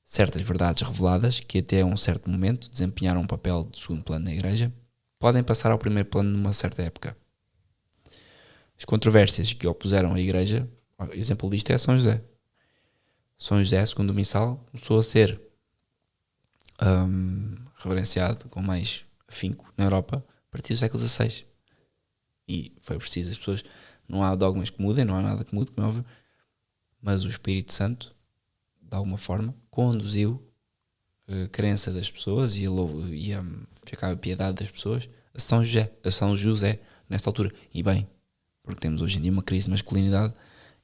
Certas verdades reveladas, que até a um certo momento desempenharam um papel de segundo plano na Igreja, podem passar ao primeiro plano numa certa época. As controvérsias que opuseram à Igreja, exemplo disto é São José. São José, segundo o missal, começou a ser reverenciado com mais afinco na Europa a partir do século XVI. E foi preciso, as pessoas, não há dogmas que mudem, não há nada que mude, como é óbvio, mas o Espírito Santo, de alguma forma, conduziu a crença das pessoas e a piedade das pessoas a São José, nesta altura. E bem, porque temos hoje em dia uma crise de masculinidade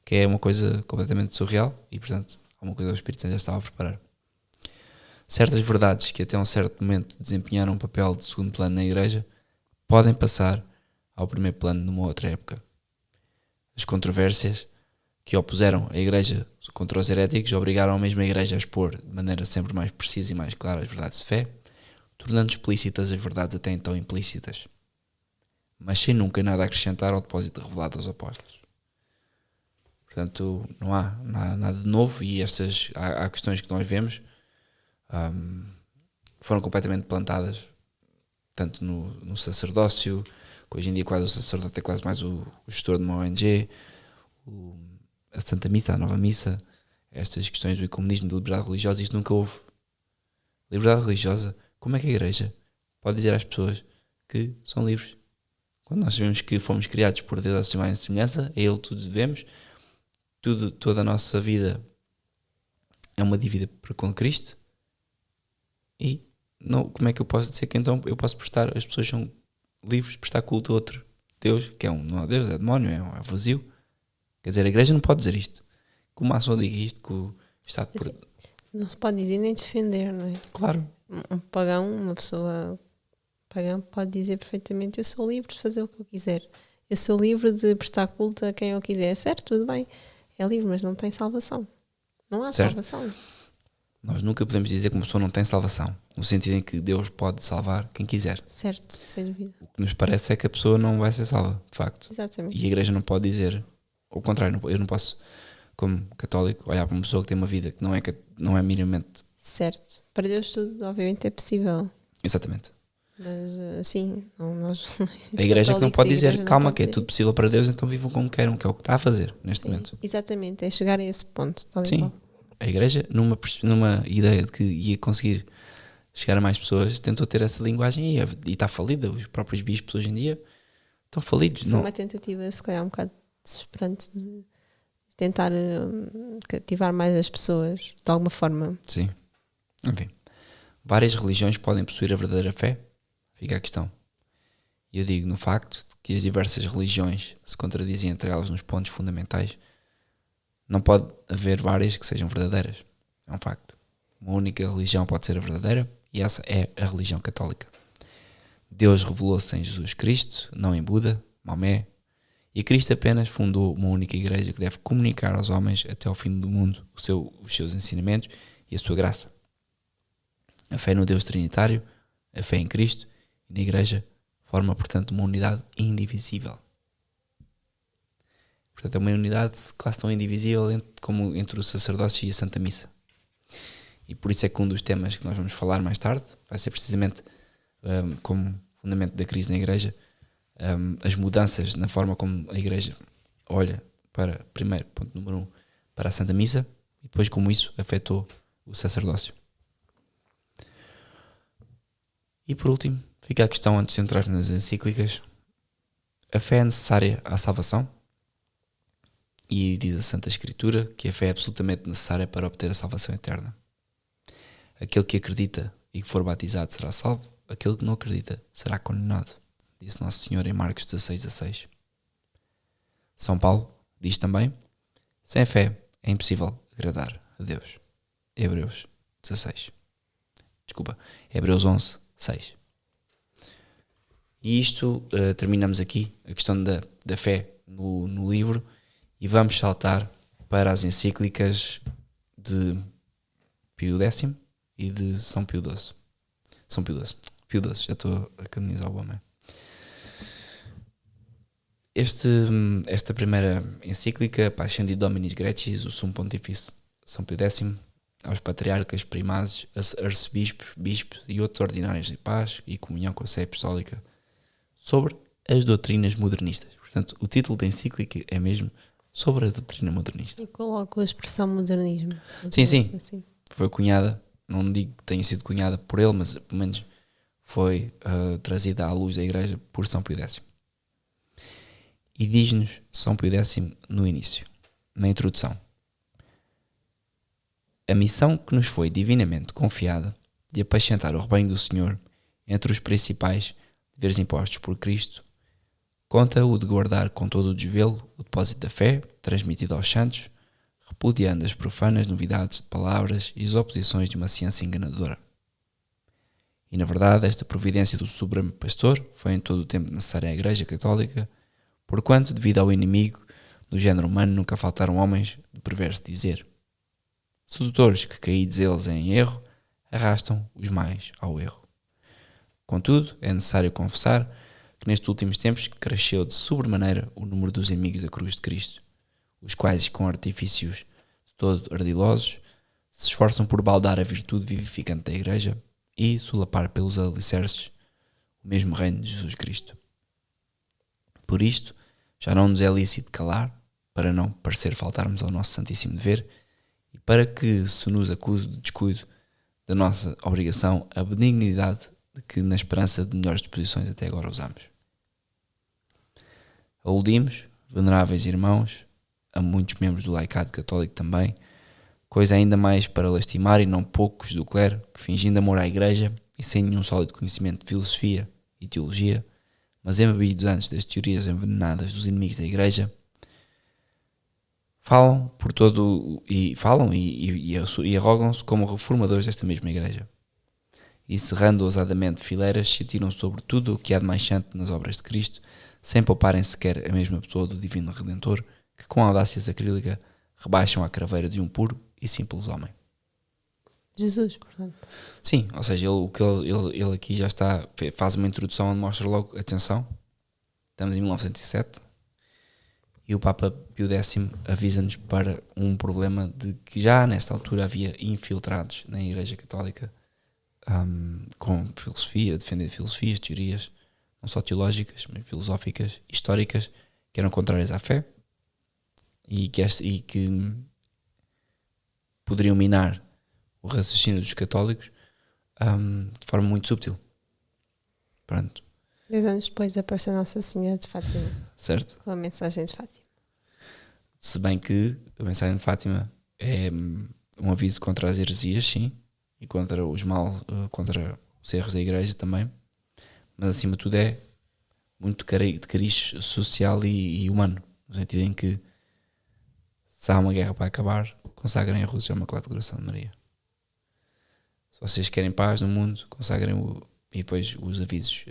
que é uma coisa completamente surreal e, portanto, alguma coisa o Espírito Santo já estava a preparar. Certas verdades que até um certo momento desempenharam um papel de segundo plano na Igreja podem passar ao primeiro plano numa outra época. As controvérsias que opuseram a Igreja contra os heréticos obrigaram a mesma Igreja a expor de maneira sempre mais precisa e mais clara as verdades de fé, tornando explícitas as verdades até então implícitas, mas sem nunca nada acrescentar ao depósito revelado aos apóstolos. Portanto, não há nada de novo, e há questões que nós vemos foram completamente plantadas tanto no sacerdócio, que hoje em dia quase o sacerdote é quase mais o gestor de uma ONG, a Santa Missa, a Nova Missa, estas questões do ecumenismo, de liberdade religiosa, isto nunca houve. Liberdade religiosa, como é que a Igreja pode dizer às pessoas que são livres? Quando nós sabemos que fomos criados por Deus à sua imagem e semelhança, a Ele tudo devemos, toda a nossa vida é uma dívida para com Cristo. E não, como é que eu posso dizer que então eu posso prestar, as pessoas são livres de prestar culto a outro Deus, que não é Deus, é demónio, é vazio. Quer dizer, a igreja não pode dizer isto. Como a ação diga isto, que o Estado... Não se pode dizer nem defender, não é? Claro. Um pagão, uma pessoa pagã pode dizer perfeitamente: eu sou livre de fazer o que eu quiser. Eu sou livre de prestar culto a quem eu quiser. Certo, tudo bem. É livre, mas não tem salvação. Não há Certo. salvação. Nós nunca podemos dizer que uma pessoa não tem salvação, no sentido em que Deus pode salvar quem quiser. Certo, sem dúvida. O que nos parece é que a pessoa não vai ser salva, de facto. Exatamente. E a igreja não pode dizer, ao contrário, eu não posso, como católico, olhar para uma pessoa que tem uma vida que não é minimamente... Certo. Para Deus tudo, obviamente, é possível. Exatamente. Mas, assim, nós... A igreja que não pode dizer, calma, que é dizer tudo possível para Deus, então vivam como queiram, que é o que está a fazer neste momento. Exatamente, é chegar a esse ponto. Tal e Sim. qual. A igreja, numa ideia de que ia conseguir chegar a mais pessoas, tentou ter essa linguagem e está falida. Os próprios bispos hoje em dia estão falidos. Foi uma tentativa, se calhar, um bocado desesperante de tentar cativar mais as pessoas, de alguma forma. Sim. Enfim. Várias religiões podem possuir a verdadeira fé? Fica a questão. E eu digo, no facto de que as diversas religiões se contradizem entre elas nos pontos fundamentais, não pode haver várias que sejam verdadeiras. É um facto. Uma única religião pode ser a verdadeira, e essa é a religião católica. Deus revelou-se em Jesus Cristo, não em Buda, Maomé, e Cristo apenas fundou uma única igreja que deve comunicar aos homens até ao fim do mundo os seus ensinamentos e a sua graça. A fé no Deus Trinitário, a fé em Cristo e na igreja forma, portanto, uma unidade indivisível. Portanto, é uma unidade quase tão indivisível como entre o sacerdócio e a Santa Missa. E por isso é que um dos temas que nós vamos falar mais tarde vai ser precisamente, como fundamento da crise na igreja, as mudanças na forma como a igreja olha para, primeiro, ponto número 1, para a Santa Missa, e depois como isso afetou o sacerdócio. E por último, fica a questão, antes de entrar nas encíclicas: a fé é necessária à salvação? E diz a Santa Escritura que a fé é absolutamente necessária para obter a salvação eterna. Aquele que acredita e que for batizado será salvo, aquele que não acredita será condenado, disse Nosso Senhor em Marcos 16:16. São Paulo diz também: sem fé é impossível agradar a Deus. Hebreus 11:6. E isto, terminamos aqui a questão da fé no livro, e vamos saltar para as encíclicas de Pio X e de São Pio XII. Pio XII, já estou a canonizar o homem. Esta primeira encíclica, Pascendi Dominis Graecis, o Sumo Pontifício São Pio X, aos patriarcas, primazes, arcebispos, bispos e outros ordinários de paz e comunhão com a Sé Apostólica, sobre as doutrinas modernistas. Portanto, o título da encíclica é mesmo sobre a doutrina modernista. E coloco a expressão modernismo. Sim. Assim. Foi cunhada, não digo que tenha sido cunhada por ele, mas pelo menos foi trazida à luz da igreja por São Pio X. E diz-nos São Pio X no início, na introdução: a missão que nos foi divinamente confiada de apacentar o rebanho do Senhor entre os principais deveres impostos por Cristo, conta o de guardar com todo o desvelo o depósito da fé transmitido aos santos, repudiando as profanas novidades de palavras e as oposições de uma ciência enganadora. E na verdade esta providência do Supremo Pastor foi em todo o tempo necessária à Igreja Católica, porquanto, devido ao inimigo do género humano, nunca faltaram homens de perverso dizer. Sedutores que, caídos eles em erro, arrastam os mais ao erro. Contudo, é necessário confessar que nestes últimos tempos cresceu de sobremaneira o número dos inimigos da cruz de Cristo, os quais, com artifícios de todo ardilosos, se esforçam por baldar a virtude vivificante da Igreja e solapar pelos alicerces o mesmo reino de Jesus Cristo. Por isto, já não nos é lícito calar, para não parecer faltarmos ao nosso santíssimo dever, e para que se nos acuse de descuido da nossa obrigação, a benignidade de que, na esperança de melhores disposições, até agora usamos. Aludimos, veneráveis irmãos, a muitos membros do laicado católico também, coisa ainda mais para lastimar e não poucos do clero, que fingindo amor à igreja e sem nenhum sólido conhecimento de filosofia e teologia, mas embebidos antes das teorias envenenadas dos inimigos da igreja, falam por todo e arrogam-se como reformadores desta mesma igreja. E cerrando ousadamente fileiras, se atiram sobre tudo o que há de mais santo nas obras de Cristo, sem pouparem sequer a mesma pessoa do Divino Redentor, que com audácia sacrílega rebaixam à craveira de um puro e simples homem. Jesus, portanto. Sim, ou seja, ele aqui já está, faz uma introdução onde mostra logo, atenção, estamos em 1907, e o Papa Pio X avisa-nos para um problema de que já nesta altura havia infiltrados na Igreja Católica com filosofia, defender filosofias, teorias, não só teológicas, mas filosóficas, históricas, que eram contrárias à fé e que poderiam minar o raciocínio dos católicos de forma muito subtil. Pronto. 10 anos depois apareceu Nossa Senhora de Fátima. Certo? Com a mensagem de Fátima. Se bem que a mensagem de Fátima é um aviso contra as heresias, sim, e contra contra os erros da igreja também, mas acima de tudo é muito de cariz social e humano, no sentido em que se há uma guerra para acabar, consagrem a Rússia ao Imaculado Coração de Maria. Se vocês querem paz no mundo, consagrem e depois os avisos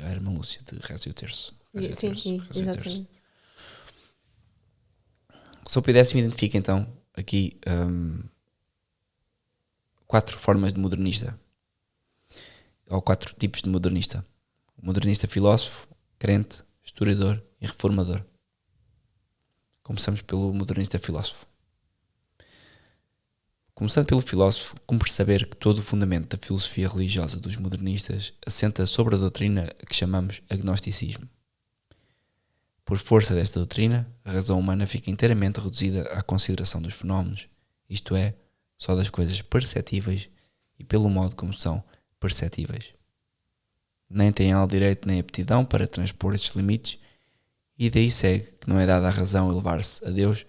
à Irmã Lúcia de Reze o Terço. Sim, exatamente. São Pio X identifica então aqui 4 formas de modernista, ou 4 tipos de modernista: o modernista filósofo, crente, historiador e reformador. Começamos pelo modernista filósofo. Começando pelo filósofo, cumpre saber que todo o fundamento da filosofia religiosa dos modernistas assenta sobre a doutrina a que chamamos agnosticismo. Por força desta doutrina, a razão humana fica inteiramente reduzida à consideração dos fenómenos, isto é, só das coisas perceptíveis e pelo modo como são perceptíveis. Nem tem ela direito nem aptidão para transpor estes limites, e daí segue que não é dada à razão elevar-se a Deus,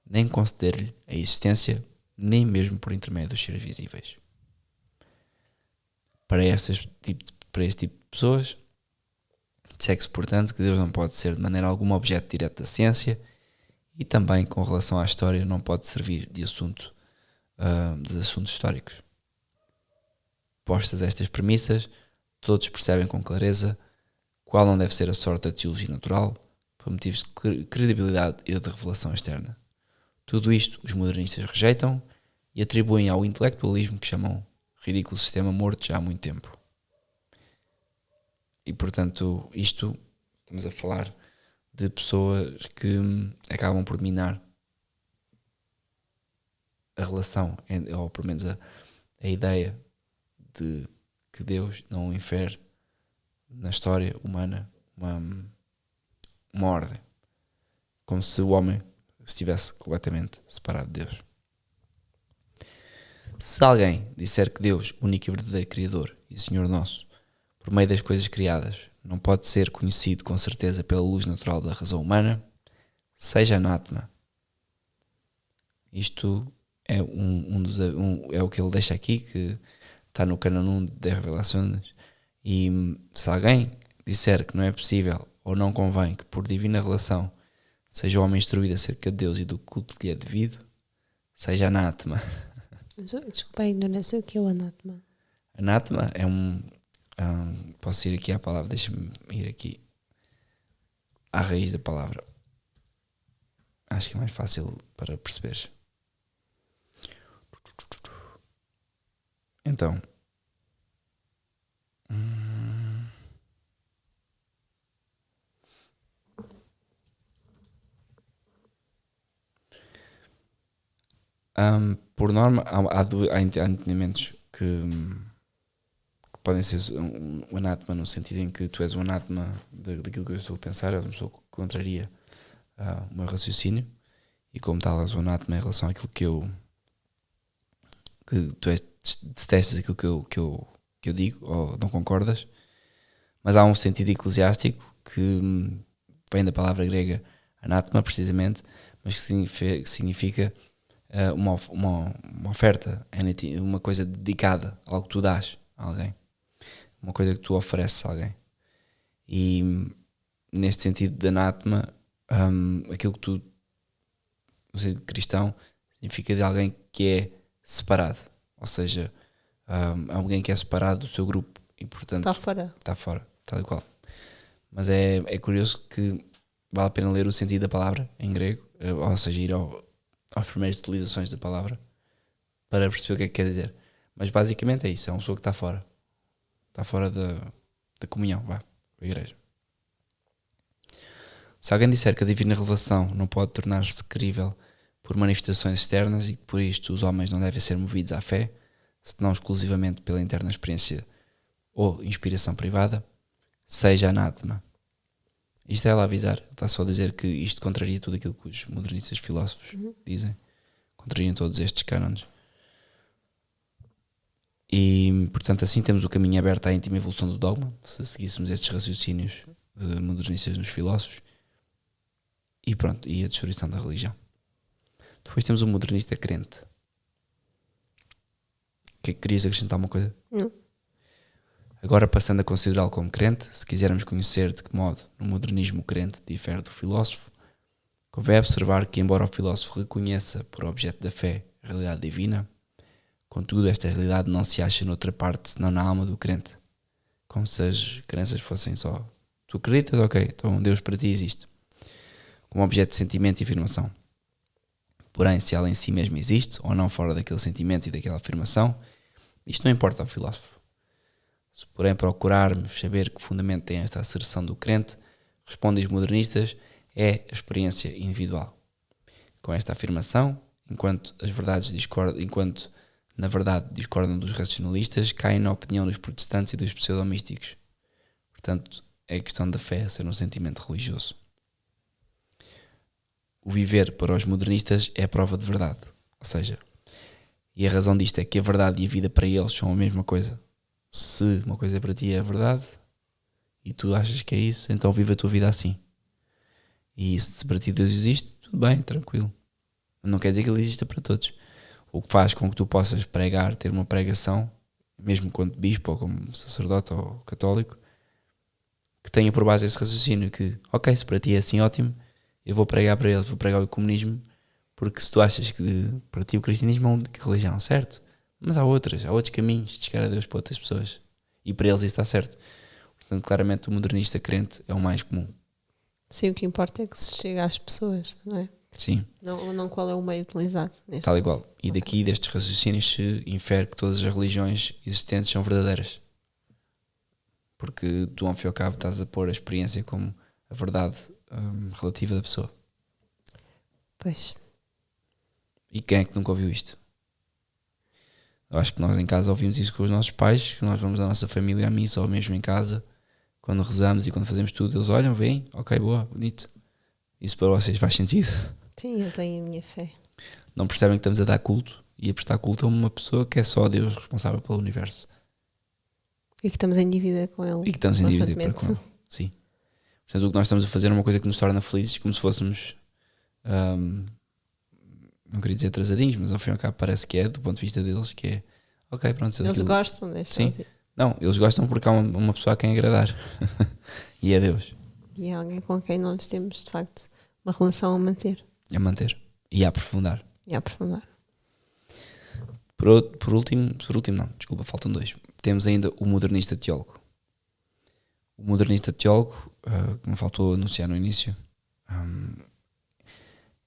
nem conceder-lhe a existência, nem mesmo por intermédio dos seres visíveis. Para este tipo de pessoas, segue-se, portanto, que Deus não pode ser de maneira alguma objeto direto da ciência e também, com relação à história, não pode servir de assuntos históricos. Postas estas premissas, todos percebem com clareza qual não deve ser a sorte da teologia natural, por motivos de credibilidade e de revelação externa. Tudo isto os modernistas rejeitam e atribuem ao intelectualismo que chamam ridículo sistema morto já há muito tempo. E portanto, isto, estamos a falar de pessoas que acabam por minar a relação, ou pelo menos a ideia de que Deus não infere na história humana uma ordem, como se o homem estivesse completamente separado de Deus. Se alguém disser que Deus, único e verdadeiro Criador e Senhor nosso, por meio das coisas criadas, não pode ser conhecido com certeza pela luz natural da razão humana, seja anátema. Isto é é o que ele deixa aqui, que está no Cânon 1 das Revelações. E se alguém disser que não é possível ou não convém que por divina relação seja o homem instruído acerca de Deus e do culto que lhe é devido, seja anátema. Desculpa a ignorância, o que é o anátema? Anátema é posso ir aqui à palavra, deixa-me ir aqui à raiz da palavra. Acho que é mais fácil para perceberes. Então, por norma, há entendimentos que podem ser um anátema no sentido em que tu és um anátema daquilo que eu estou a pensar, és uma pessoa que contraria o meu raciocínio e como tal és um anátema em relação àquilo que tu detestas aquilo que eu digo ou não concordas, mas há um sentido eclesiástico que vem da palavra grega anátema, precisamente, mas que significa uma oferta, uma coisa dedicada, algo que tu dás a alguém, uma coisa que tu ofereces a alguém. E neste sentido de anátema, aquilo que tu, no sentido cristão, significa de alguém que é separado, ou seja, alguém que é separado do seu grupo e portanto está fora, tal e qual. Mas é curioso que vale a pena ler o sentido da palavra em grego, ou seja, ir às primeiras utilizações da palavra para perceber o que é que quer dizer. Mas basicamente é isso, é uma pessoa que está fora da comunhão, com a igreja. Se alguém disser que a divina revelação não pode tornar-se crível por manifestações externas e que por isto os homens não devem ser movidos à fé, senão exclusivamente pela interna experiência ou inspiração privada, seja anátema. Isto é ela avisar, está só a dizer que isto contraria tudo aquilo que os modernistas filósofos dizem, contrariam todos estes cânones. E portanto assim temos o caminho aberto à íntima evolução do dogma, se seguíssemos estes raciocínios modernistas nos filósofos, e pronto, e a destruição da religião. Depois temos o modernista crente. Querias acrescentar uma coisa? Não. Agora, passando a considerá-lo como crente, se quisermos conhecer de que modo no modernismo o crente difere do filósofo, convém observar que, embora o filósofo reconheça por objeto da fé a realidade divina, contudo esta realidade não se acha noutra parte senão na alma do crente, como se as crenças fossem só tu acreditas, ok, então Deus para ti existe, como objeto de sentimento e afirmação. Porém, se ela em si mesma existe, ou não fora daquele sentimento e daquela afirmação, isto não importa ao filósofo. Se porém procurarmos saber que fundamento tem esta asserção do crente, respondem os modernistas, é a experiência individual. Com esta afirmação, enquanto na verdade discordam dos racionalistas, caem na opinião dos protestantes e dos pseudomísticos. Portanto, é a questão da fé ser um sentimento religioso. O viver para os modernistas é a prova de verdade. Ou seja, e a razão disto é que a verdade e a vida para eles são a mesma coisa. Se uma coisa para ti é a verdade e tu achas que é isso, então vive a tua vida assim. E se para ti Deus existe, tudo bem, tranquilo. Não quer dizer que ele exista para todos. O que faz com que tu possas pregar, ter uma pregação, mesmo quando bispo ou como sacerdote ou católico, que tenha por base esse raciocínio que, ok, se para ti é assim, ótimo, eu vou pregar para eles, vou pregar o comunismo, porque se tu achas que para ti o cristianismo é uma religião, certo? Mas há outros caminhos de chegar a Deus para outras pessoas. E para eles isso está certo. Portanto, claramente o modernista crente é o mais comum. Sim, o que importa é que se chega às pessoas, não é? Sim. Não qual é o meio utilizado. Tal e qual. E daqui, destes raciocínios, se infere que todas as religiões existentes são verdadeiras. Porque tu, ao fim e ao cabo, estás a pôr a experiência como a verdade relativa da pessoa. Pois. E quem é que nunca ouviu isto? Eu acho que nós em casa ouvimos isso com os nossos pais, que nós vamos à nossa família à missa ou mesmo em casa, quando rezamos e quando fazemos tudo, eles olham, veem, ok, boa, bonito. Isso para vocês faz sentido? Sim, eu tenho a minha fé. Não percebem que estamos a dar culto e a prestar culto a uma pessoa que é só Deus responsável pelo universo. E que estamos em dívida com ele. E que estamos em dívida para com ele. Sim. Portanto, o que nós estamos a fazer é uma coisa que nos torna felizes, como se fôssemos, não queria dizer atrasadinhos, mas ao fim e ao cabo parece que é, do ponto de vista deles, que é, ok, pronto. Eles gostam deste. Sim. Não, eles gostam porque há uma pessoa a quem agradar. E é Deus. E é alguém com quem nós temos, de facto, uma relação a manter. A manter. E a aprofundar. E a aprofundar. Por último, não, desculpa, faltam dois. Temos ainda o modernista teólogo. O modernista teólogo, que me faltou anunciar no início,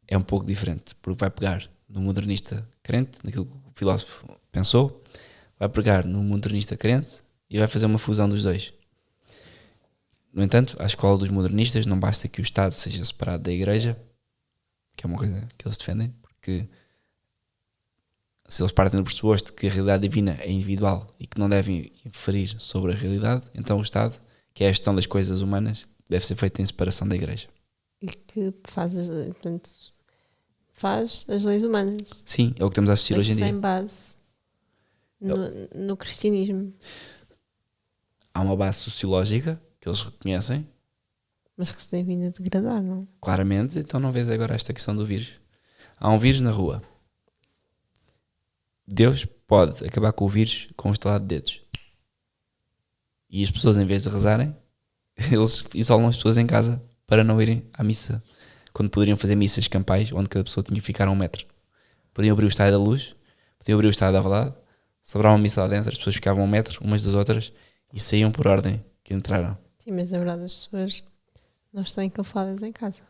é um pouco diferente, porque vai pegar no modernista crente, naquilo que o filósofo pensou, vai pegar no modernista crente e vai fazer uma fusão dos dois. No entanto, à escola dos modernistas não basta que o Estado seja separado da Igreja, que é uma coisa que eles defendem, porque se eles partem do pressuposto que a realidade divina é individual e que não devem inferir sobre a realidade, então o Estado, que é a gestão das coisas humanas, deve ser feito em separação da Igreja. E que faz as leis humanas. Sim, é o que estamos a assistir hoje em dia. Sem base no cristianismo. Há uma base sociológica que eles reconhecem, Mas que se tem vindo a degradar, não? Claramente, então não vês agora esta questão do vírus. Há um vírus na rua. Deus pode acabar com o vírus com um estalar de dedos. E as pessoas, em vez de rezarem, eles isolam as pessoas em casa para não irem à missa. Quando poderiam fazer missas campais, onde cada pessoa tinha que ficar a 1 metro. Podiam abrir o estádio da Luz, podiam abrir o estádio da Alvalade, celebravam uma missa lá dentro, as pessoas ficavam a 1 metro umas das outras e saíam por ordem que entraram. Sim, mas na verdade as pessoas não estão encafadas em casa.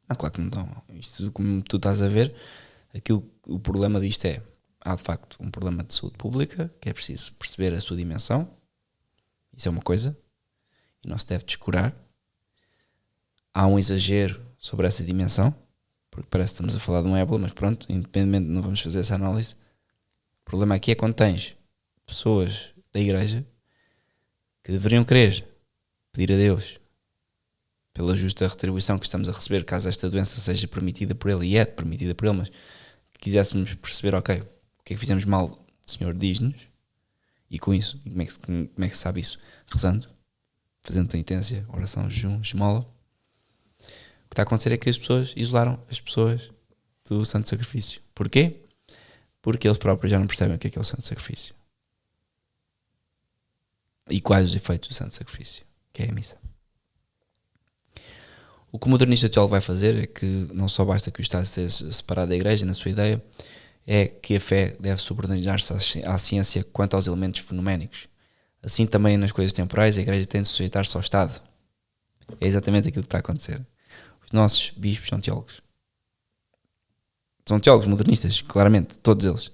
Ah, claro que não estão. Isto, como tu estás a ver, o problema disto é, há de facto um problema de saúde pública, que é preciso perceber a sua dimensão. Isso é uma coisa, e não se deve descurar. Há um exagero sobre essa dimensão, porque parece que estamos a falar de um ébola, mas pronto, independentemente, não vamos fazer essa análise. O problema aqui é quando tens pessoas da igreja que deveriam querer pedir a Deus pela justa retribuição que estamos a receber caso esta doença seja permitida por Ele, e é permitida por Ele, mas que quiséssemos perceber, ok, o que é que fizemos mal, o Senhor diz-nos, e com isso, e como é que se sabe isso? Rezando, fazendo penitência, oração, jejum, esmola. O que está a acontecer é que as pessoas isolaram as pessoas do santo sacrifício. Porquê? Porque eles próprios já não percebem o que é o santo sacrifício. E quais os efeitos do santo sacrifício, que é a missa. O que o modernista teólogo vai fazer é que não só basta que o Estado esteja separado da Igreja, na sua ideia, é que a fé deve subordinar-se à ciência quanto aos elementos fenoménicos. Assim também nas coisas temporais a Igreja tem de sujeitar-se ao Estado. É exatamente aquilo que está a acontecer. Os nossos bispos são teólogos. São teólogos modernistas, claramente, todos eles.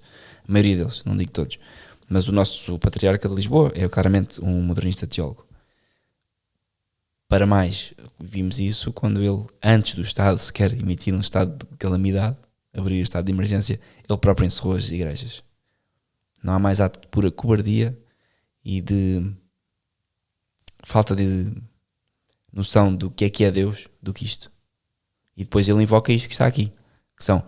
A maioria deles, não digo todos. Mas o nosso patriarca de Lisboa é claramente um modernista teólogo. Para mais, vimos isso quando ele, antes do Estado sequer emitir um estado de calamidade, abrir o estado de emergência, ele próprio encerrou as igrejas. Não há mais ato de pura cobardia e de falta de noção do que é Deus do que isto. E depois ele invoca isto que está aqui, que são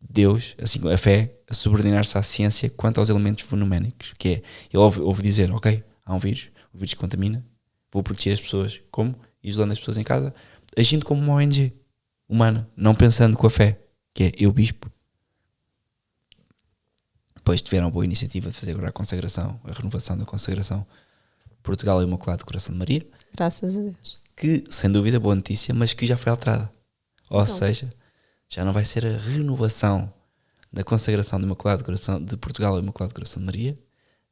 Deus, assim, a fé, a subordinar-se à ciência quanto aos elementos fenoménicos, que é, ele ouve dizer, ok, há um vírus, o vírus contamina, vou proteger as pessoas, como? Isolando as pessoas em casa, agindo como uma ONG humana, não pensando com a fé, que é eu bispo. Depois tiveram a boa iniciativa de fazer agora a consagração, a renovação da consagração, Portugal e o Imaculado Coração de Maria. Graças a Deus. Que, sem dúvida, boa notícia, mas que já foi alterada. Ou seja, já não vai ser a renovação da consagração do Imaculado Coração de Portugal ao Imaculado Coração de Maria.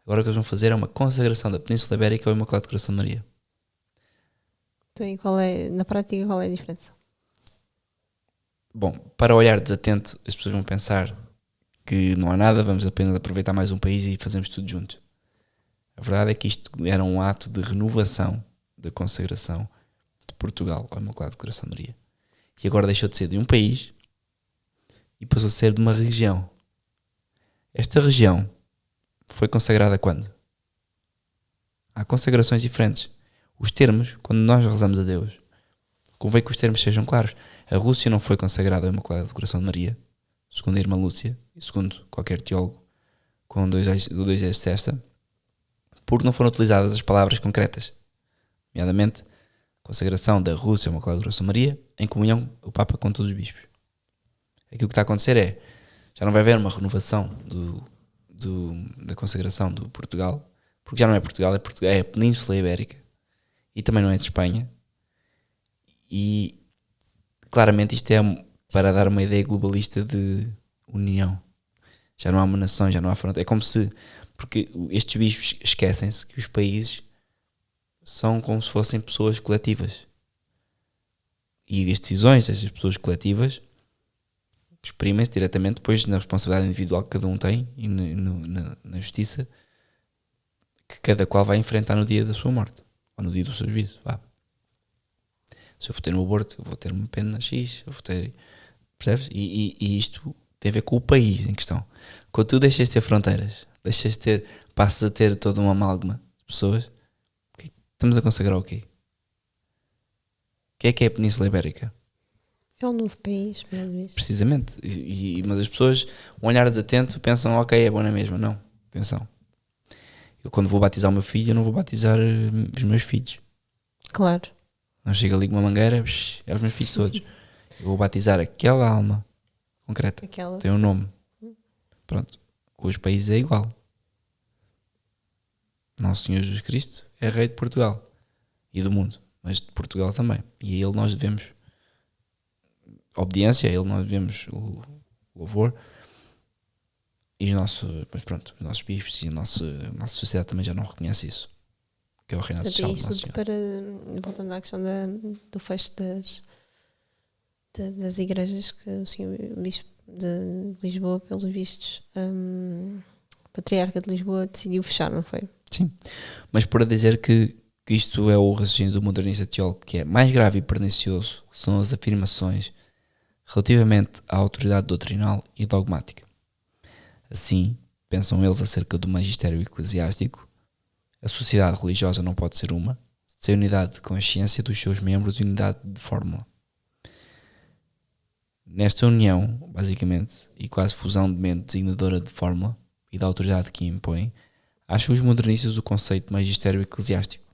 Agora o que eles vão fazer é uma consagração da Península Ibérica ao Imaculado Coração de Maria. Então, e na prática, qual é a diferença? Bom, para o olhar desatento, as pessoas vão pensar que não há nada, vamos apenas aproveitar mais um país e fazemos tudo junto. A verdade é que isto era um ato de renovação da consagração de Portugal ao Imaculado Coração de Maria. E agora deixou de ser de um país e passou a ser de uma região. Esta região foi consagrada quando? Há consagrações diferentes. Os termos, quando nós rezamos a Deus, convém que os termos sejam claros. A Rússia não foi consagrada ao Imaculado Coração de Maria, segundo a irmã Lúcia, e segundo qualquer teólogo com dois ex cesta, porque não foram utilizadas as palavras concretas. Nomeadamente, consagração da Rússia ao Imaculado Coração de Maria, em comunhão o Papa com todos os bispos. Aquilo que está a acontecer é, já não vai haver uma renovação da consagração do Portugal, porque já não é Portugal, é a Península Ibérica, e também não é de Espanha, e claramente isto é para dar uma ideia globalista de união. Já não há uma nação, já não há fronteira. É como se, porque estes bispos esquecem-se que os países são como se fossem pessoas coletivas. E as decisões destas pessoas coletivas exprimem-se diretamente depois na responsabilidade individual que cada um tem e na justiça que cada qual vai enfrentar no dia da sua morte ou no dia do seu juízo. Se eu votei no aborto, eu vou ter uma pena X, eu votei, percebes? E isto tem a ver com o país em questão. Quando tu deixas de ter fronteiras, passas a ter toda uma amálgama de pessoas, estamos a consagrar o quê? O que é a Península Ibérica? É um novo país, pelo visto. Precisamente. Mas as pessoas, um olhar desatento, pensam, ok, é bom na mesma. Não, atenção. Eu quando vou batizar o meu filho, eu não vou batizar os meus filhos. Claro. Não chega ali com uma mangueira, é os meus filhos todos. Eu vou batizar aquela alma concreta, Aquela, tem um nome. Pronto, com os países é igual. Nosso Senhor Jesus Cristo é rei de Portugal e do mundo, mas de Portugal também. E a ele nós devemos obediência, a ele nós devemos o louvor. E mas pronto, os nossos bispos e a nossa sociedade também já não reconhece isso, que é o reinado social do nosso Senhor. Para, voltando à questão do fecho das igrejas, que o senhor Bispo de Lisboa, pelos vistos, Patriarca de Lisboa, decidiu fechar, não foi? Sim, mas para dizer que isto é o raciocínio do modernista teólogo, que é mais grave e pernicioso são as afirmações relativamente à autoridade doutrinal e dogmática. Assim, pensam eles acerca do magistério eclesiástico, a sociedade religiosa não pode ser uma, sem unidade de consciência dos seus membros e unidade de fórmula. Nesta união, basicamente, e quase fusão de mente designadora de fórmula e da autoridade que impõe, acham os modernistas o conceito de magistério eclesiástico,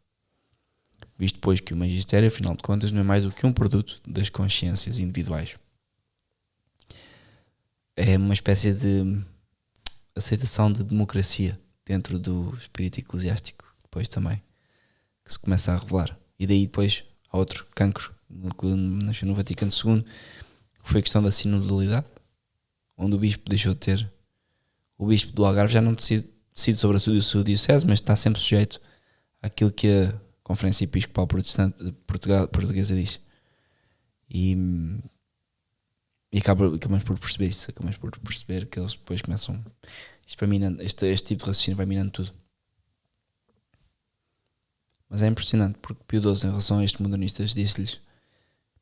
visto pois que o magistério, afinal de contas, não é mais do que um produto das consciências individuais. É uma espécie de aceitação de democracia dentro do espírito eclesiástico, depois também, que se começa a revelar. E daí depois há outro cancro que nasceu no Vaticano II, que foi a questão da sinodalidade, onde o bispo deixou de ter. O bispo do Algarve já não decide sobre a sua diocese, mas está sempre sujeito àquilo que a Conferência Episcopal Protestante Portuguesa diz. E acabamos por perceber isso. Acabamos por perceber que eles depois começam. Isto vai minando, este tipo de raciocínio vai minando tudo. Mas é impressionante, porque Pio XII, em relação a estes modernistas, disse-lhes.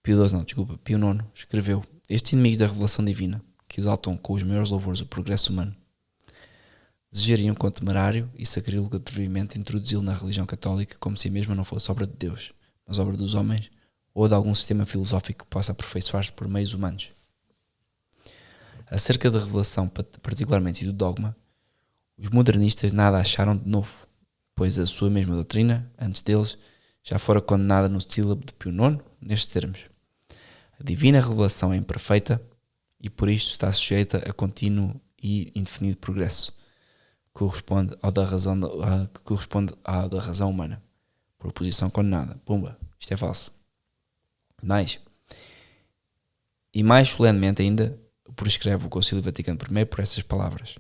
Pio IX escreveu: estes inimigos da revelação divina, que exaltam com os maiores louvores o progresso humano, desejariam com temerário e sacrílego atrevimento introduzi-lo na religião católica como se a mesma não fosse obra de Deus, mas obra dos homens ou de algum sistema filosófico que possa aperfeiçoar-se por meios humanos. Acerca da revelação, particularmente, e do dogma, os modernistas nada acharam de novo, pois a sua mesma doutrina, antes deles, já fora condenada no sílabo de Pio IX, nestes termos: a divina revelação é imperfeita e por isto está sujeita a contínuo e indefinido progresso, que corresponde ao da razão humana. Proposição condenada. Pumba, isto é falso. Mais solenemente ainda, prescreve o Concílio Vaticano I por essas palavras: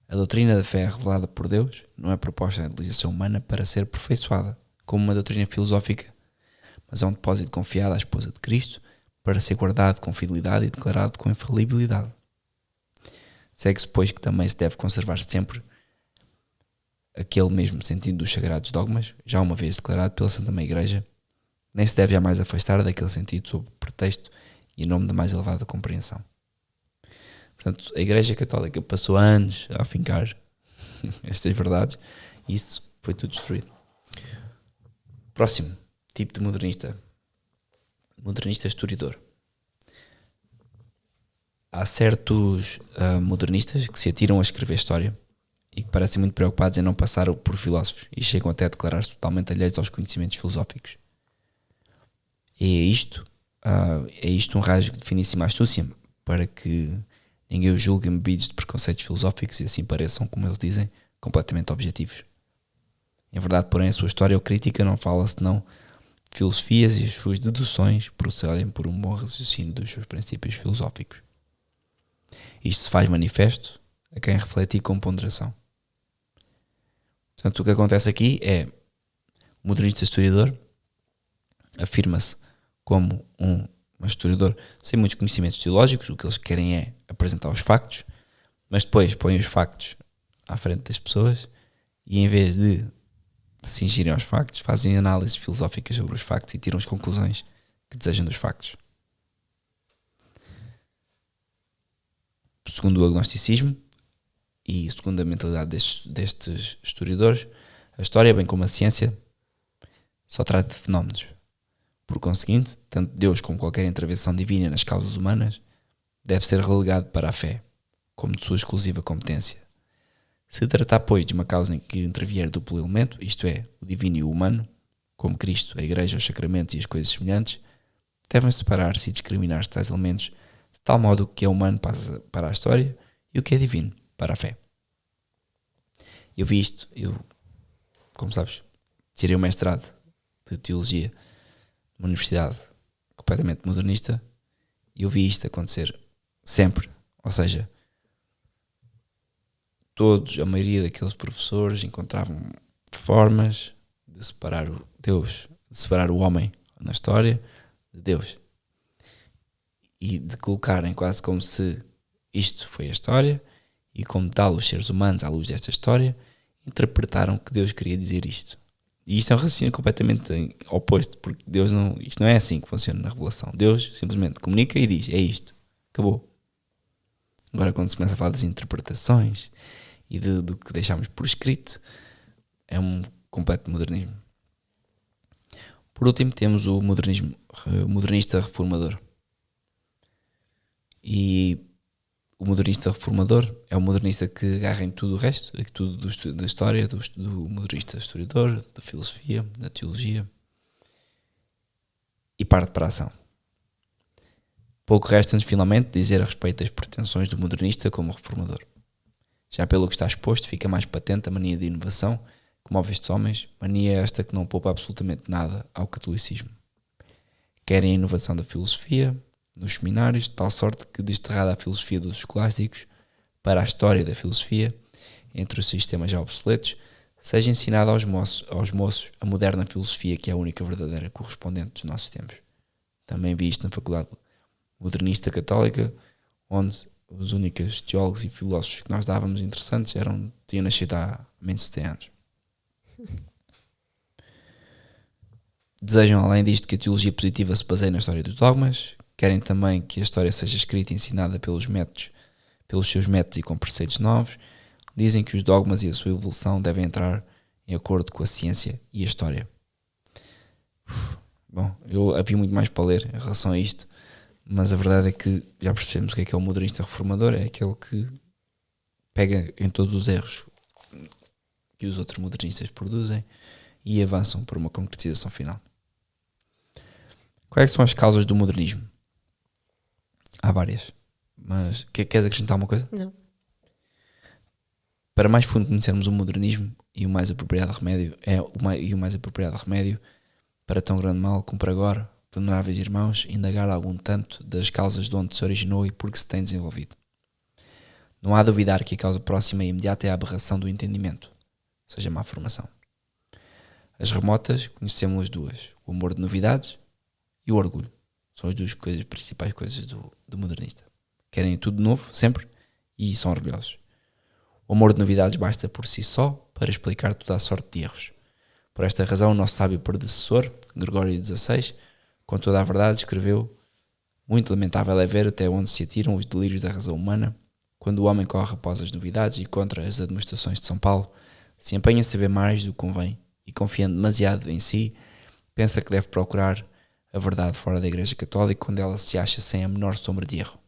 a doutrina da fé revelada por Deus não é proposta à inteligência humana para ser aperfeiçoada como uma doutrina filosófica, mas é um depósito confiado à esposa de Cristo para ser guardado com fidelidade e declarado com infalibilidade. Segue-se, pois, que também se deve conservar sempre aquele mesmo sentido dos sagrados dogmas, já uma vez declarado pela Santa Mãe Igreja, nem se deve jamais afastar daquele sentido sob pretexto e em nome da mais elevada compreensão. Portanto, a Igreja Católica passou anos a afincar estas verdades e isso foi tudo destruído. Próximo tipo de modernista. Modernista historiador. Há certos modernistas que se atiram a escrever história e que parecem muito preocupados em não passar por filósofos e chegam até a declarar-se totalmente alheios aos conhecimentos filosóficos. E é isto um rasgo de finíssima astúcia para que ninguém os julgue embebidos de preconceitos filosóficos e assim pareçam, como eles dizem, completamente objetivos. Em verdade, porém, a sua história ou crítica não fala senão de filosofias e as suas deduções procedem por um bom raciocínio dos seus princípios filosóficos. Isto se faz manifesto a quem refletir com ponderação. Portanto, o que acontece aqui é o modernista historiador afirma-se como um historiador sem muitos conhecimentos teológicos. O que eles querem é apresentar os factos, mas depois põem os factos à frente das pessoas e em vez de se cingirem aos factos, fazem análises filosóficas sobre os factos e tiram as conclusões que desejam dos factos. Segundo o agnosticismo e segundo a mentalidade destes historiadores, a história, bem como a ciência, só trata de fenómenos. Por conseguinte, tanto Deus como qualquer intervenção divina nas causas humanas deve ser relegado para a fé, como de sua exclusiva competência. Se tratar, pois, de uma causa em que intervier duplo elemento, isto é, o divino e o humano, como Cristo, a Igreja, os sacramentos e as coisas semelhantes, devem separar-se e discriminar-se tais elementos de tal modo que o que é humano passa para a história e o que é divino para a fé. Eu vi isto, como sabes, tirei um mestrado de Teologia numa universidade completamente modernista e eu vi isto acontecer sempre. Ou seja, a maioria daqueles professores encontravam formas de separar o Deus, de separar o homem na história de Deus e de colocarem quase como se isto foi a história e como tal os seres humanos à luz desta história interpretaram que Deus queria dizer isto. E isto é um raciocínio completamente oposto, porque isto não é assim que funciona na revelação. Deus simplesmente comunica e diz, é isto, acabou. Agora quando se começa a falar das interpretações e do que deixamos por escrito, é um completo modernismo. Por último temos o modernista reformador. E o modernista reformador é o modernista que agarra em tudo o resto, tudo da história, do modernista historiador, da filosofia, da teologia, e parte para a ação. Pouco resta-nos finalmente dizer a respeito das pretensões do modernista como reformador. Já pelo que está exposto, fica mais patente a mania de inovação que move estes homens, mania esta que não poupa absolutamente nada ao catolicismo. Querem a inovação da filosofia nos seminários, de tal sorte que, desterrada a filosofia dos escolásticos para a história da filosofia, entre os sistemas já obsoletos, seja ensinada aos moços a moderna filosofia, que é a única verdadeira correspondente dos nossos tempos. Também vi isto na Faculdade Modernista Católica, onde os únicos teólogos e filósofos que nós dávamos interessantes tinham nascido há menos de 70 anos. Desejam, além disto, que a teologia positiva se baseie na história dos dogmas. Querem também que a história seja escrita e ensinada pelos seus métodos e com preceitos novos. Dizem que os dogmas e a sua evolução devem entrar em acordo com a ciência e a história. Bom, eu havia muito mais para ler em relação a isto, mas a verdade é que já percebemos o que é o modernista reformador. É aquele que pega em todos os erros que os outros modernistas produzem e avançam por uma concretização final. Quais são as causas do modernismo? Há várias, mas queres acrescentar uma coisa? Não. Para mais fundo conhecermos o modernismo e o mais apropriado remédio para tão grande mal, cumpre agora, veneráveis irmãos, indagar algum tanto das causas de onde se originou e por que se tem desenvolvido. Não há duvidar que a causa próxima e imediata é a aberração do entendimento, ou seja, a má formação. As remotas conhecemos as duas, o amor de novidades e o orgulho. São as duas principais coisas do modernista. Querem tudo novo, sempre, e são orgulhosos. O amor de novidades basta por si só para explicar toda a sorte de erros. Por esta razão, o nosso sábio predecessor, Gregório XVI, com toda a verdade, escreveu: muito lamentável é ver até onde se atiram os delírios da razão humana, quando o homem corre após as novidades e contra as admoestações de São Paulo, se empenha a saber mais do que convém e, confiando demasiado em si, pensa que deve procurar a verdade fora da Igreja Católica, quando ela se acha sem a menor sombra de erro.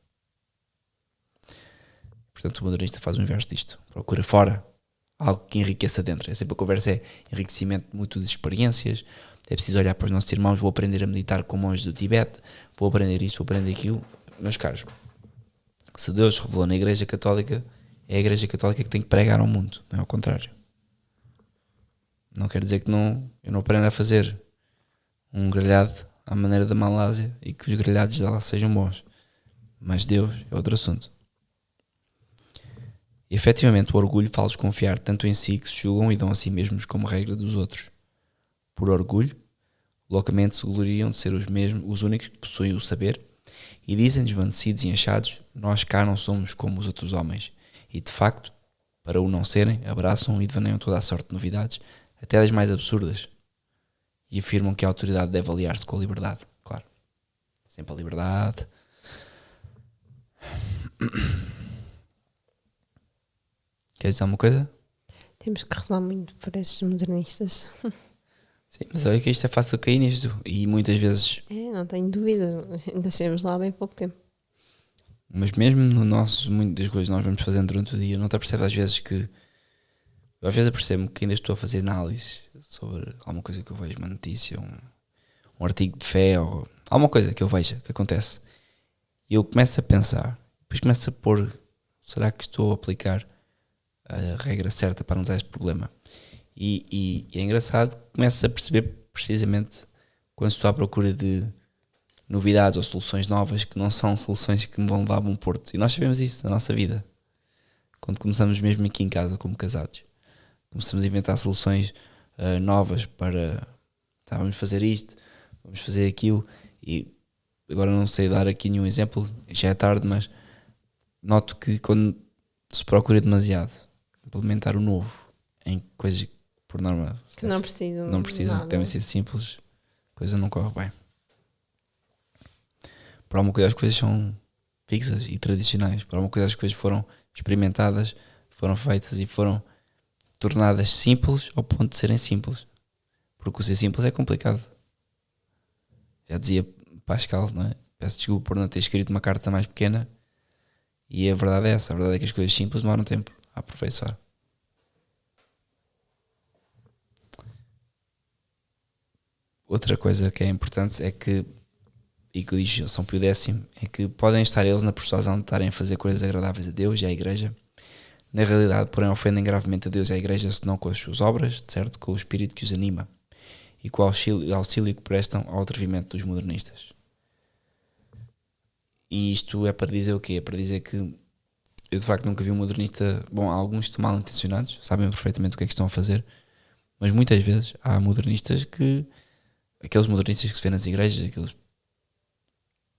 Portanto, o modernista faz o inverso disto. Procura fora algo que enriqueça dentro. É sempre a conversa, é enriquecimento mútuo de experiências. É preciso olhar para os nossos irmãos. Vou aprender a meditar com monges do Tibete, vou aprender isto, vou aprender aquilo. Meus caros, se Deus revelou na Igreja Católica, é a Igreja Católica que tem que pregar ao mundo, não é ao contrário. Não quer dizer que eu não aprenda a fazer um grelhado à maneira da Malásia e que os grelhados dela sejam bons, mas Deus é outro assunto. E, efetivamente, o orgulho faz-los confiar tanto em si que se julgam e dão a si mesmos como regra dos outros. Por orgulho, loucamente se gloriam de ser os únicos que possuem o saber e dizem, desvanecidos e achados: nós cá não somos como os outros homens. E, de facto, para o não serem, abraçam e devaneiam toda a sorte de novidades, até das mais absurdas, e afirmam que a autoridade deve aliar-se com a liberdade. Claro, sempre a liberdade. Queres dizer alguma coisa? Temos que rezar muito por estes modernistas. Sim, mas olha que isto é fácil de cair nisto, e muitas vezes... Não tenho dúvida, ainda estamos lá há bem pouco tempo. Mas mesmo no nosso, muitas das coisas que nós vamos fazendo durante o dia, não te apercebes às vezes que Eu às vezes apercebo-me que ainda estou a fazer análises sobre alguma coisa que eu vejo, uma notícia, um artigo de fé ou alguma coisa que eu veja, que acontece. E eu começo a pensar, depois começo a pôr, será que estou a aplicar a regra certa para não ter este problema? E é engraçado, começo a perceber precisamente quando estou à procura de novidades ou soluções novas que não são soluções que me vão levar a bom porto. E nós sabemos isso na nossa vida. Quando começamos mesmo aqui em casa como casados, começamos a inventar soluções novas para vamos fazer isto, vamos fazer aquilo, e agora não sei dar aqui nenhum exemplo, já é tarde, mas noto que quando se procura demasiado implementar o novo em coisas que por norma Que não precisam, que devem ser simples, a coisa não corre bem. Por alguma coisa as coisas são fixas e tradicionais, por alguma coisa as coisas foram experimentadas, foram feitas e foram tornadas simples ao ponto de serem simples, porque o ser simples é complicado. Já dizia Pascal, não é? Peço desculpa por não ter escrito uma carta mais pequena, e a verdade é essa, a verdade é que as coisas simples demoram tempo a aperfeiçoar. Outra coisa que é importante é que, e que diz São Pio X, é que podem estar eles na persuasão de estarem a fazer coisas agradáveis a Deus e à Igreja. Na realidade, porém, ofendem gravemente a Deus e à Igreja, senão com as suas obras, de certo, com o espírito que os anima e com o auxílio que prestam ao atrevimento dos modernistas. E isto é para dizer o quê? É para dizer que eu de facto nunca vi um modernista. Bom, há alguns que estão mal intencionados, sabem perfeitamente o que é que estão a fazer, mas muitas vezes há modernistas que, aqueles modernistas que se vê nas igrejas, aqueles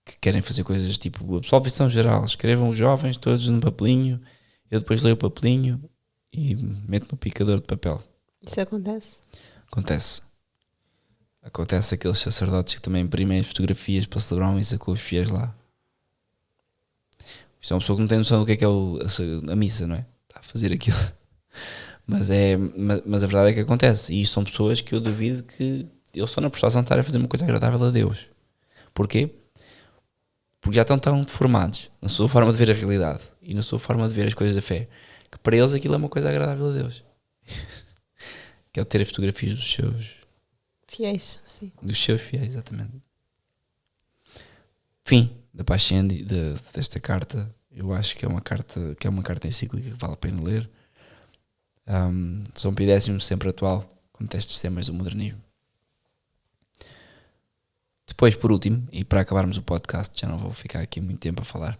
que querem fazer coisas tipo absolvição geral, escrevam os jovens todos no papelinho, eu depois leio o papelinho e meto no picador de papel. Isso acontece? Acontece aqueles sacerdotes que também imprimem as fotografias para celebrar uma missa com os fiéis lá. Isto é uma pessoa que não tem noção do que é a missa, não é? Está a fazer aquilo. Mas a verdade é que acontece. E são pessoas que eu duvido que eles só na persuasão de estar a fazer uma coisa agradável a Deus. Porquê? Porque já estão tão deformados na sua forma de ver a realidade e na sua forma de ver as coisas da fé, que para eles aquilo é uma coisa agradável a Deus. Que é o ter as fotografias dos seus fiéis, sim. Dos seus fiéis, exatamente. Fim da Pascendi, desta carta. Eu acho que é uma carta encíclica que vale a pena ler. São Pio X sempre atual quanto a estes temas do modernismo. Depois, por último, e para acabarmos o podcast, já não vou ficar aqui muito tempo a falar,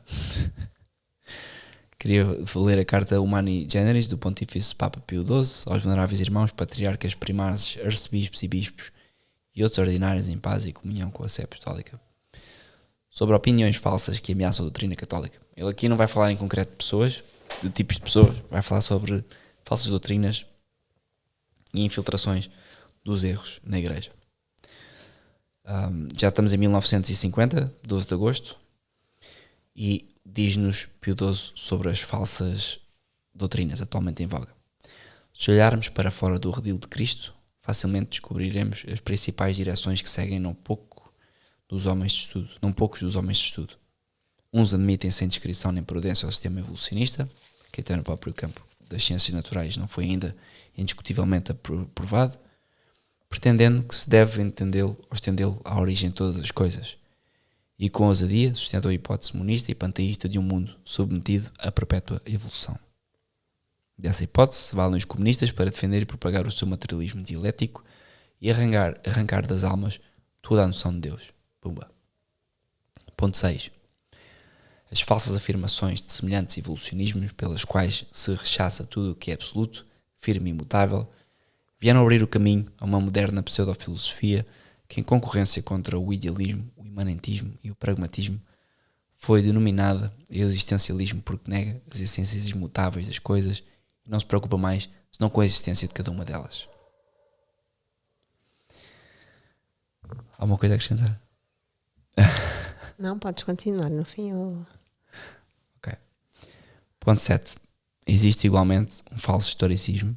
queria ler a carta Humani Generis do Pontífice Papa Pio XII aos veneráveis irmãos, patriarcas, primares, arcebispos e bispos e outros ordinários em paz e comunhão com a Sé Apostólica, sobre opiniões falsas que ameaçam a doutrina católica. Ele aqui não vai falar em concreto de pessoas, de tipos de pessoas, vai falar sobre falsas doutrinas e infiltrações dos erros na Igreja. Já estamos em 1950, 12 de agosto, e diz-nos Pio XII sobre as falsas doutrinas atualmente em voga. Se olharmos para fora do redil de Cristo, facilmente descobriremos as principais direções que seguem não poucos dos homens de estudo. Uns admitem sem descrição nem prudência ao sistema evolucionista, que até no próprio campo das ciências naturais não foi ainda indiscutivelmente aprovado, pretendendo que se deve entendê-lo ou estendê-lo à origem de todas as coisas, e com ousadia sustentam a hipótese monista e panteísta de um mundo submetido à perpétua evolução. Dessa hipótese valem os comunistas para defender e propagar o seu materialismo dialético e arrancar das almas toda a noção de Deus. Pumba. Ponto 6. As falsas afirmações de semelhantes evolucionismos pelas quais se rechaça tudo o que é absoluto, firme e imutável, vieram abrir o caminho a uma moderna pseudofilosofia que, em concorrência contra o idealismo, o imanentismo e o pragmatismo, foi denominada existencialismo porque nega as essências imutáveis das coisas e não se preocupa mais senão com a existência de cada uma delas. Alguma coisa a acrescentar? Não, podes continuar no fim. Ok. Ponto 7. Existe igualmente um falso historicismo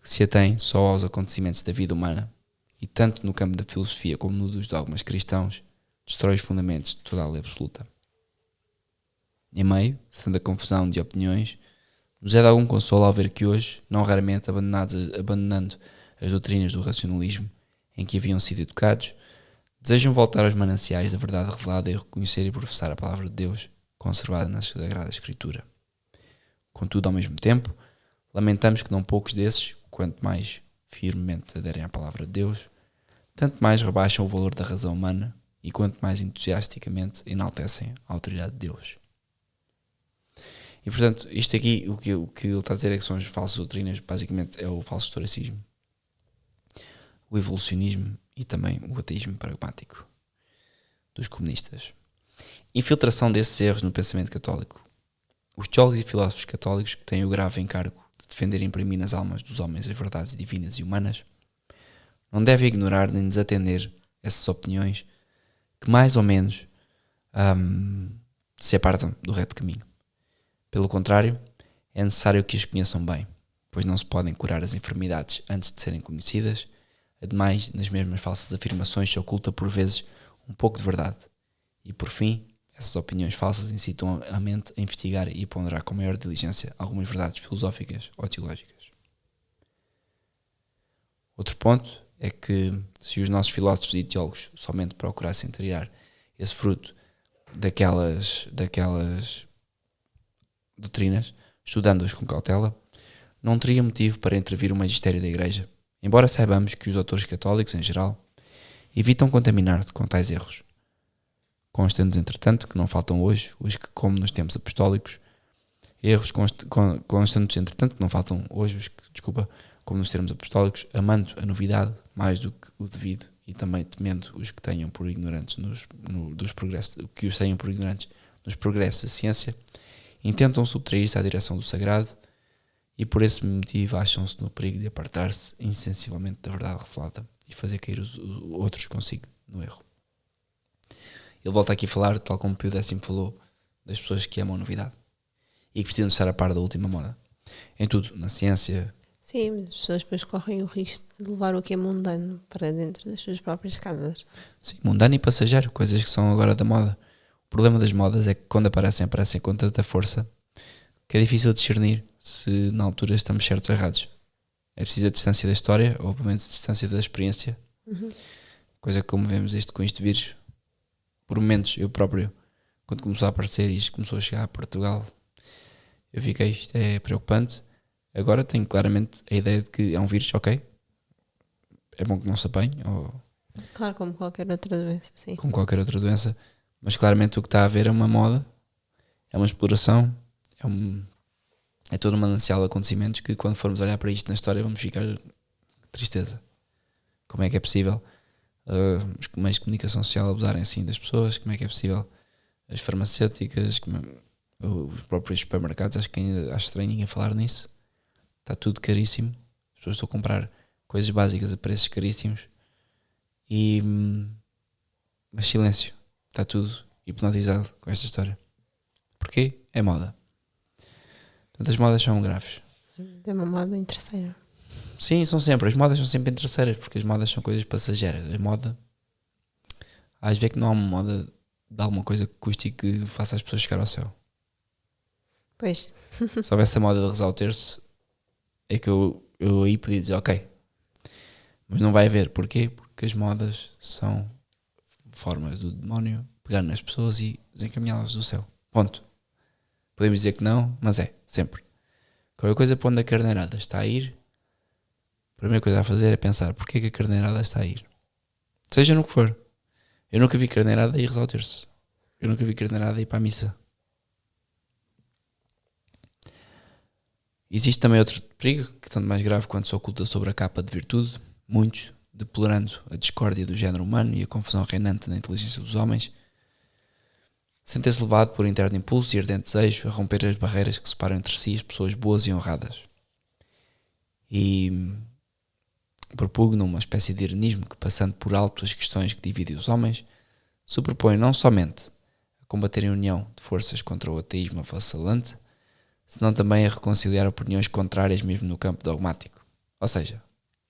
que se atém só aos acontecimentos da vida humana e tanto no campo da filosofia como no dos dogmas cristãos destrói os fundamentos de toda a lei absoluta. Em meio, sendo a confusão de opiniões, Nos é de algum consolo ao ver que hoje, não raramente abandonando as doutrinas do racionalismo em que haviam sido educados, desejam voltar aos mananciais da verdade revelada e reconhecer e professar a palavra de Deus conservada na Sagrada Escritura. Contudo, ao mesmo tempo, lamentamos que não poucos desses, quanto mais firmemente aderem à palavra de Deus, tanto mais rebaixam o valor da razão humana e quanto mais entusiasticamente enaltecem a autoridade de Deus. E portanto, isto aqui, o que ele está a dizer é que são as falsas doutrinas, basicamente é o falso historicismo, o evolucionismo e também o ateísmo pragmático dos comunistas. Infiltração desses erros no pensamento católico. Os teólogos e filósofos católicos que têm o grave encargo de defender e imprimir nas almas dos homens as verdades divinas e humanas não devem ignorar nem desatender essas opiniões que mais ou menos se apartam do reto caminho. Pelo contrário, é necessário que as conheçam bem, pois não se podem curar as enfermidades antes de serem conhecidas. Ademais, nas mesmas falsas afirmações se oculta por vezes um pouco de verdade. E por fim, essas opiniões falsas incitam a mente a investigar e a ponderar com maior diligência algumas verdades filosóficas ou teológicas. Outro ponto é que, se os nossos filósofos e teólogos somente procurassem tirar esse fruto daquelas doutrinas, estudando-as com cautela, não teria motivo para intervir o magistério da Igreja, embora saibamos que os doutores católicos, em geral, evitam contaminar-se com tais erros. Consta-nos, entretanto, que não faltam hoje os que, como nos tempos apostólicos, consta-nos, entretanto, que não faltam hoje os que, como nos termos apostólicos, amando a novidade mais do que o devido e também temendo os que tenham por ignorantes dos progressos da ciência, intentam subtrair-se à direção do sagrado e por esse motivo acham-se no perigo de apartar-se insensivelmente da verdade revelada e fazer cair os outros consigo no erro. Ele volta aqui a falar, tal como Pio X falou, das pessoas que amam a novidade e que precisam estar a par da última moda. Em tudo, na ciência. Sim, as pessoas depois correm o risco de levar o que é mundano para dentro das suas próprias casas. Sim, mundano e passageiro, coisas que são agora da moda. O problema das modas é que quando aparecem com tanta força que é difícil discernir se na altura estamos certos ou errados. É preciso a distância da história, ou pelo menos a distância da experiência. Coisa que, como vemos com este vírus, por momentos eu próprio, quando começou a aparecer e isto começou a chegar a Portugal, eu fiquei, isto é preocupante. Agora tenho claramente a ideia de que é um vírus, ok, é bom que não se apanhe, ou Claro, como qualquer outra doença, sim. como qualquer outra doença, mas claramente o que está a haver é uma moda, é uma exploração, é todo um manancial de acontecimentos que quando formos olhar para isto na história vamos ficar tristeza. Como é que é possível os meios de comunicação social abusarem assim das pessoas? Como é que é possível as farmacêuticas, os próprios supermercados? Acho estranho ninguém falar nisso. Está tudo caríssimo, as pessoas estão a comprar coisas básicas a preços caríssimos mas silêncio, está tudo hipnotizado com esta história. Porquê? É moda. Portanto, as modas são graves. É uma moda interesseira. Sim, são sempre. As modas são sempre interesseiras, porque as modas são coisas passageiras. A moda, às vezes que não há uma moda de alguma coisa que custe e que faça as pessoas chegar ao céu. Pois. Se houvesse a moda de rezar o terço, é que eu aí podia dizer ok. Mas não vai haver. Porquê? Porque as modas são formas do demónio pegar nas pessoas e desencaminhá-las do céu. Ponto. Podemos dizer que não, mas é, sempre. Qualquer coisa para onde a carneirada está a ir, a primeira coisa a fazer é pensar porquê é que a carneirada está a ir. Seja no que for. Eu nunca vi carneirada ir rezar o terço. Eu nunca vi carneirada ir para a missa. Existe também outro perigo, que é tanto mais grave quando se oculta sobre a capa de virtude, muitos, deplorando a discórdia do género humano e a confusão reinante na inteligência dos homens, sentem-se levado por interno impulso e ardente desejo a romper as barreiras que separam entre si as pessoas boas e honradas. E propugnam uma espécie de ironismo que, passando por alto as questões que dividem os homens, se propõe não somente a combater em união de forças contra o ateísmo avassalante, senão também a reconciliar opiniões contrárias mesmo no campo dogmático. Ou seja,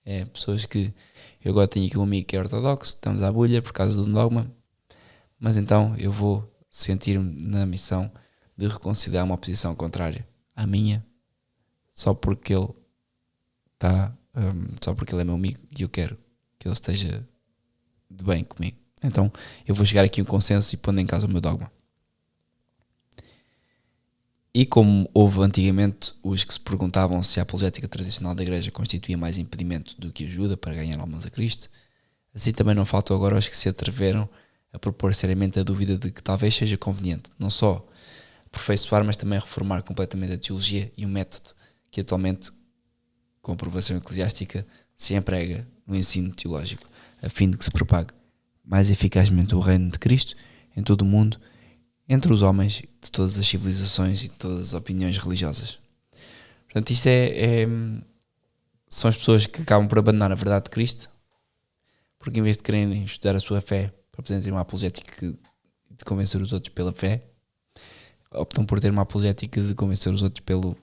é pessoas que... Eu agora tenho aqui um amigo que é ortodoxo, estamos à bulha por causa de um dogma, mas então eu vou sentir-me na missão de reconciliar uma posição contrária à minha só porque ele está, só porque ele é meu amigo e eu quero que ele esteja de bem comigo. Então eu vou chegar aqui a um consenso e pondo em causa o meu dogma. E como houve antigamente os que se perguntavam se a apologética tradicional da igreja constituía mais impedimento do que ajuda para ganhar almas a Cristo, assim também não faltam agora os que se atreveram a propor seriamente a dúvida de que talvez seja conveniente não só aperfeiçoar, mas também reformar completamente a teologia e o método que atualmente, com aprovação eclesiástica, se emprega no ensino teológico, a fim de que se propague mais eficazmente o reino de Cristo em todo o mundo, entre os homens de todas as civilizações e de todas as opiniões religiosas. Portanto, isto são as pessoas que acabam por abandonar a verdade de Cristo, porque em vez de quererem estudar a sua fé para poderem ter uma apologética de convencer os outros pela fé, optam por ter uma apologética de convencer os outros pelo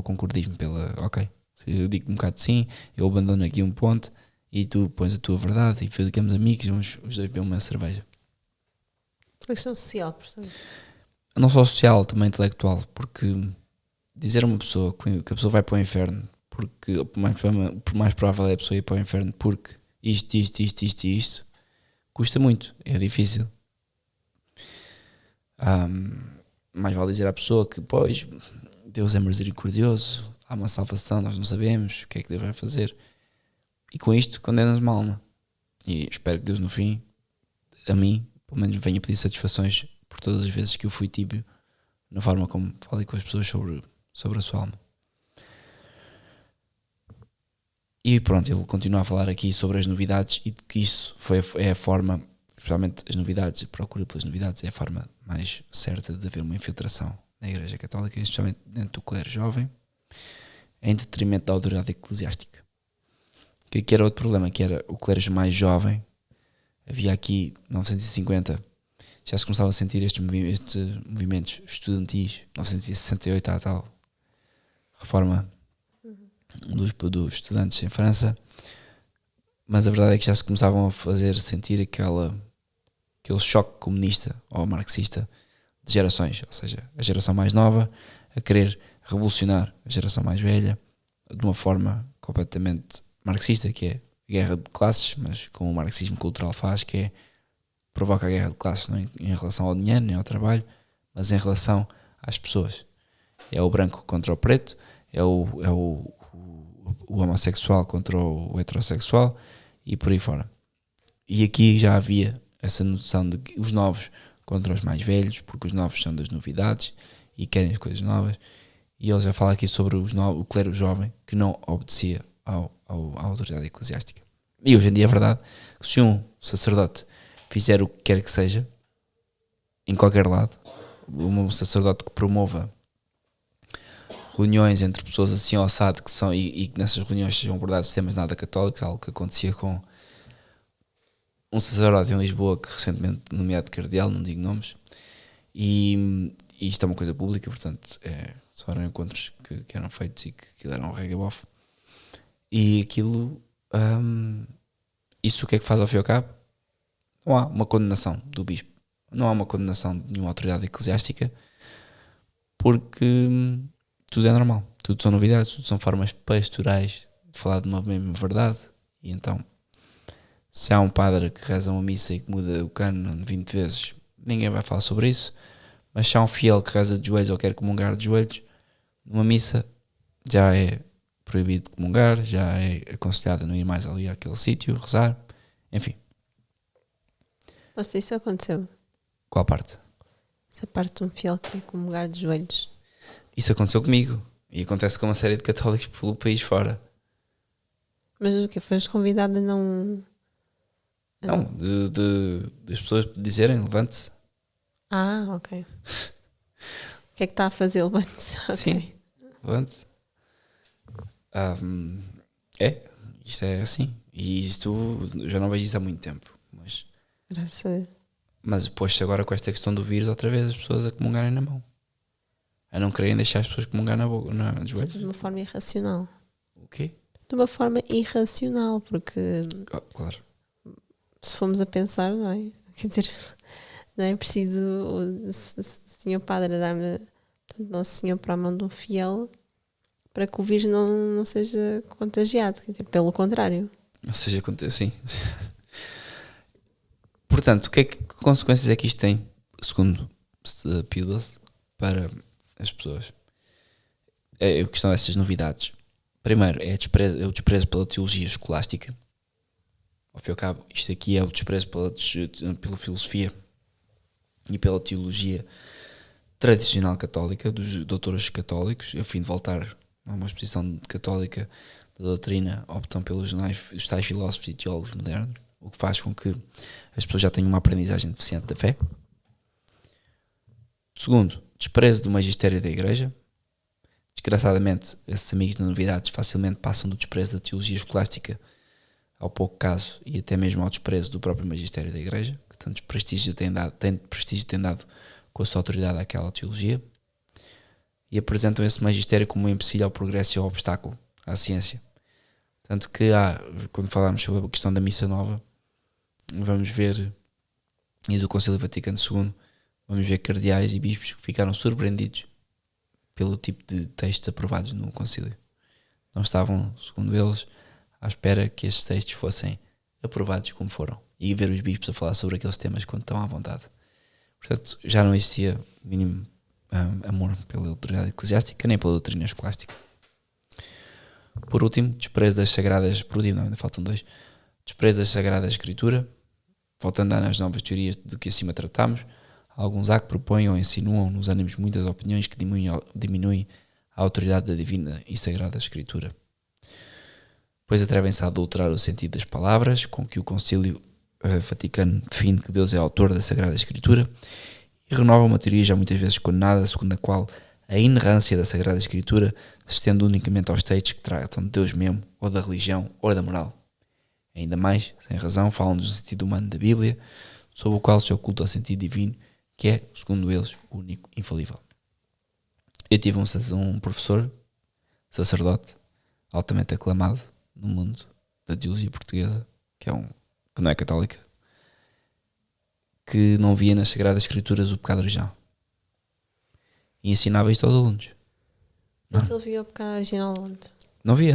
concordismo, ok, se eu digo um bocado de sim, eu abandono aqui um ponto e tu pões a tua verdade e ficamos amigos e vamos os dois beber uma cerveja. Uma questão social, portanto. Não só social, também intelectual, porque dizer a uma pessoa que a pessoa vai para o inferno, porque por mais provável é a pessoa ir para o inferno porque isto, custa muito, é difícil. Mais vale dizer à pessoa que, pois, Deus é misericordioso, há uma salvação, nós não sabemos o que é que Deus vai fazer. E com isto condenas uma alma. E espero que Deus no fim, a mim, pelo menos venha pedir satisfações por todas as vezes que eu fui tíbio na forma como falei com as pessoas sobre a sua alma. E pronto, ele continua a falar aqui sobre as novidades e de que isso é a forma, especialmente as novidades, a procura pelas novidades é a forma mais certa de haver uma infiltração na Igreja Católica, especialmente dentro do clero jovem, em detrimento da autoridade eclesiástica. Que aqui era outro problema, que era o clero mais jovem. Havia aqui, em 1950, já se começava a sentir estes movimentos estudantis. 1968 há a tal reforma dos estudantes em França, mas a verdade é que já se começavam a fazer sentir aquele choque comunista ou marxista de gerações, ou seja, a geração mais nova a querer revolucionar a geração mais velha de uma forma completamente marxista, que é a guerra de classes, mas como o marxismo cultural faz, que é provoca a guerra de classes não em relação ao dinheiro nem ao trabalho, mas em relação às pessoas. É o branco contra o preto, é o homossexual contra o heterossexual e por aí fora. E aqui já havia essa noção de que os novos contra os mais velhos, porque os novos são das novidades e querem as coisas novas. E ele já fala aqui sobre o clero jovem que não obedecia à autoridade eclesiástica. E hoje em dia é verdade que se um sacerdote fizer o que quer que seja, em qualquer lado, um sacerdote que promova reuniões entre pessoas assim ao assado que são, e que nessas reuniões sejam abordados temas nada católicos, algo que acontecia com um sacerdote em Lisboa que recentemente nomeado cardeal, não digo nomes, e isto é uma coisa pública, portanto só eram encontros que eram feitos e que eram um regabof. E aquilo, isso o que é que faz ao fim e ao cabo? Não há uma condenação do bispo, não há uma condenação de nenhuma autoridade eclesiástica, porque tudo é normal, tudo são novidades, tudo são formas pastorais de falar de uma mesma verdade. E então, se há um padre que reza uma missa e que muda o cânon 20 vezes, ninguém vai falar sobre isso. Mas se há um fiel que reza de joelhos ou quer comungar de joelhos, numa missa já é proibido de comungar, já é aconselhado a não ir mais ali àquele sítio, rezar, enfim. Mas isso aconteceu? Qual parte? Essa parte de um fiel que queria comungar de joelhos. Isso aconteceu comigo e acontece com uma série de católicos pelo país fora. Mas o que? Foste convidado a não... Não, das pessoas dizerem levante-se. Ah, ok. O que é que está a fazer? Levante-se. Okay. Sim, levante-se. Isto é assim. E isto já não vejo isso há muito tempo. Graças a Deus. Mas depois agora com esta questão do vírus, outra vez as pessoas a comungarem na mão. A não quererem deixar as pessoas comungar na boca, nos joelhos. De uma forma irracional. O quê? De uma forma irracional, porque claro. se formos a pensar, não é? Quer dizer, não é preciso o Senhor Padre dar-me Nosso Senhor para a mão de um fiel para que o vírus não seja contagiado, quer dizer, pelo contrário. Ou seja, assim. Portanto, que consequências é que isto tem, segundo Pio XII, para as pessoas? A questão dessas novidades. Primeiro, é o desprezo pela teologia escolástica. Ao fim e ao cabo, isto aqui é o desprezo pela filosofia e pela teologia tradicional católica, dos doutores católicos, a fim de voltar a uma exposição católica da doutrina, optam pelos tais filósofos e teólogos modernos, o que faz com que as pessoas já tenham uma aprendizagem deficiente da fé. Segundo, desprezo do magistério da Igreja. Desgraçadamente, esses amigos de novidades facilmente passam do desprezo da teologia escolástica ao pouco caso e até mesmo ao desprezo do próprio magistério da Igreja, que tanto prestígio tem dado com a sua autoridade àquela teologia, e apresentam esse magistério como um empecilho ao progresso e ao obstáculo à ciência. Tanto que quando falarmos sobre a questão da Missa Nova, vamos ver, e do Concílio Vaticano II, vamos ver cardeais e bispos que ficaram surpreendidos pelo tipo de textos aprovados no concílio. Não estavam, segundo eles, à espera que estes textos fossem aprovados como foram, e ver os bispos a falar sobre aqueles temas quando estão à vontade. Portanto, já não existia mínimo amor pela autoridade eclesiástica, nem pela doutrina escolástica. Por último, desprezo das sagradas... Por último, não, ainda faltam dois. Desprezo da Sagrada Escritura. Voltando às novas teorias do que acima tratámos, alguns há que propõem ou insinuam nos ânimos muitas opiniões que diminuem a autoridade da divina e sagrada Escritura. Pois atrevem-se a adulterar o sentido das palavras, com que o Concílio Vaticano define que Deus é autor da Sagrada Escritura, e renova uma teoria já muitas vezes condenada, segundo a qual a inerrância da Sagrada Escritura se estende unicamente aos textos que tratam de Deus mesmo, ou da religião, ou da moral. Ainda mais, sem razão, falam-nos do sentido humano da Bíblia, sob o qual se oculta o sentido divino, que é, segundo eles, o único infalível. Eu tive um professor, sacerdote, altamente aclamado no mundo da teologia portuguesa, que não é católica, que não via nas Sagradas Escrituras o pecado original. E ensinava isto aos alunos. Mas ele via o pecado original onde? Não via.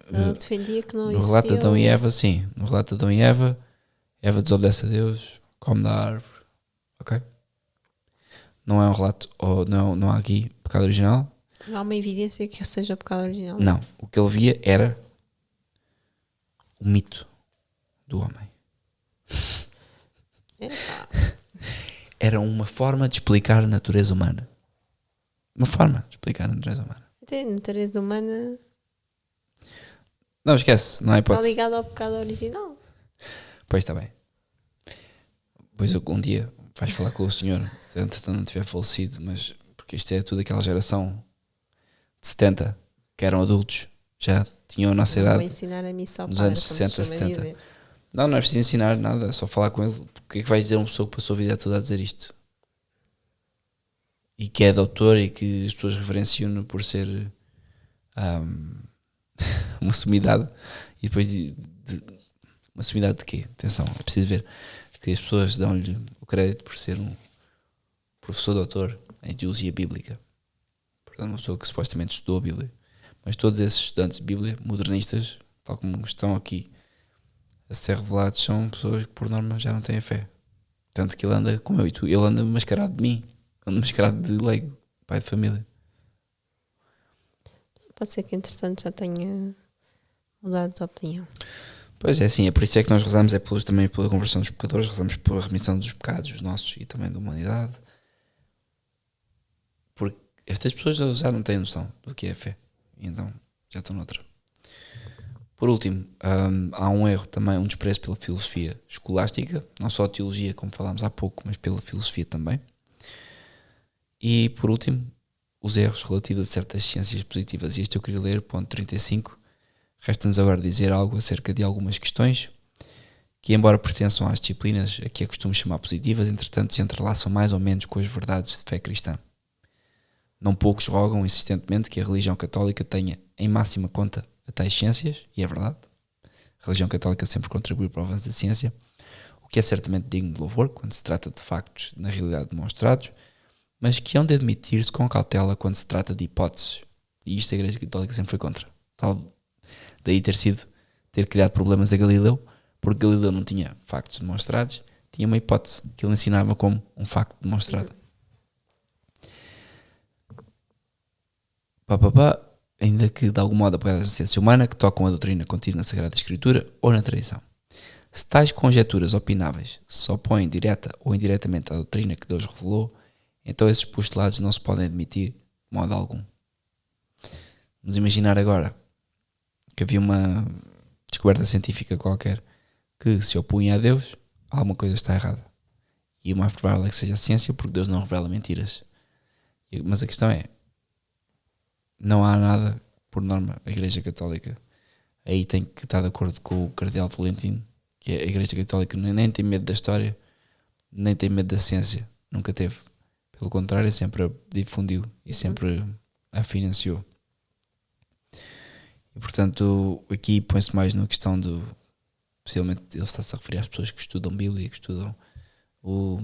Ele defendia que não No existia. relato de Adão e Eva, sim. No relato de Adão e Eva desobedece a Deus, come da árvore. Ok? Não é um relato, ou não há aqui pecado original. Não há uma evidência que seja o pecado original. Não. O que ele via era o mito do homem. Era uma forma de explicar a natureza humana. Uma forma de explicar a natureza humana. Até a natureza humana Não, esquece, não há está hipótese. ligada ao pecado original. Pois está bem. Pois um dia vais falar com o senhor, entretanto não tiver falecido, mas porque isto é tudo aquela geração de 70 que eram adultos, já tinham a nossa Não vou idade. ensinar a missa ao Nos padre, anos como 60, se costuma 70. dizer. Não é preciso ensinar nada, é só falar com ele. Porque é que vais dizer a uma pessoa que passou a vida toda a dizer isto? E que é doutor e que as pessoas reverenciam-no por ser uma sumidade. E depois uma sumidade de quê? Atenção, é preciso ver que as pessoas dão-lhe o crédito por ser um professor doutor em teologia bíblica. Portanto, uma pessoa que supostamente estudou a Bíblia. Mas todos esses estudantes de Bíblia, modernistas, tal como estão aqui a ser revelados, são pessoas que por norma já não têm fé. Tanto que ele anda como eu e tu, ele anda mascarado de mim, anda mascarado de leigo, pai de família. Pode ser que entretanto já tenha mudado de opinião. Pois é, sim, é por isso é que nós rezamos, também pela conversão dos pecadores, rezamos pela remissão dos pecados, os nossos e também da humanidade. Porque estas pessoas já não têm noção do que é a fé, e então já estão noutra. Por último, há um erro também, um desprezo pela filosofia escolástica, não só a teologia, como falámos há pouco, mas pela filosofia também. E por último, os erros relativos a certas ciências positivas. E este eu queria ler, ponto 35. Resta-nos agora dizer algo acerca de algumas questões que, embora pertençam às disciplinas a que é costume chamar positivas, entretanto se entrelaçam mais ou menos com as verdades de fé cristã. Não poucos rogam insistentemente que a religião católica tenha em máxima conta a tais ciências, e é verdade. A religião católica sempre contribui para o avanço da ciência, o que é certamente digno de louvor quando se trata de factos na realidade demonstrados, mas que hão de admitir-se com cautela quando se trata de hipóteses E isto a Igreja Católica sempre foi contra. Daí ter criado problemas a Galileu, porque Galileu não tinha factos demonstrados, tinha uma hipótese que ele ensinava como um facto demonstrado. Ainda que de algum modo apoiadas na ciência humana, que tocam a doutrina contida na Sagrada Escritura ou na tradição. Se tais conjecturas opináveis se opõem direta ou indiretamente à doutrina que Deus revelou, então esses postulados não se podem admitir de modo algum. Vamos imaginar agora que havia uma descoberta científica qualquer que se opunha a Deus, alguma coisa está errada. E o mais provável é que seja a ciência, porque Deus não revela mentiras. Mas a questão é, não há nada, por norma, a Igreja Católica aí tem que estar de acordo com o Cardeal Tolentino, que a Igreja Católica nem tem medo da história, nem tem medo da ciência, nunca teve. Pelo contrário, sempre a difundiu e sempre a financiou. E portanto, aqui põe-se mais na questão do, possivelmente ele está-se a referir às pessoas que estudam Bíblia, que estudam o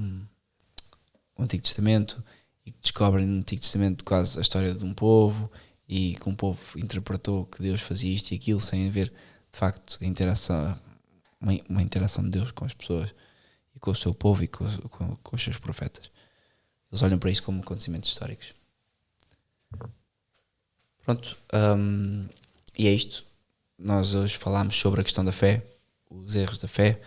Antigo Testamento e que descobrem no Antigo Testamento quase a história de um povo e que um povo interpretou que Deus fazia isto e aquilo sem haver de facto uma interação de Deus com as pessoas e com o seu povo e com os seus profetas. Eles olham para isso como acontecimentos históricos. Pronto, e é isto. Nós hoje falámos sobre a questão da fé, os erros da fé,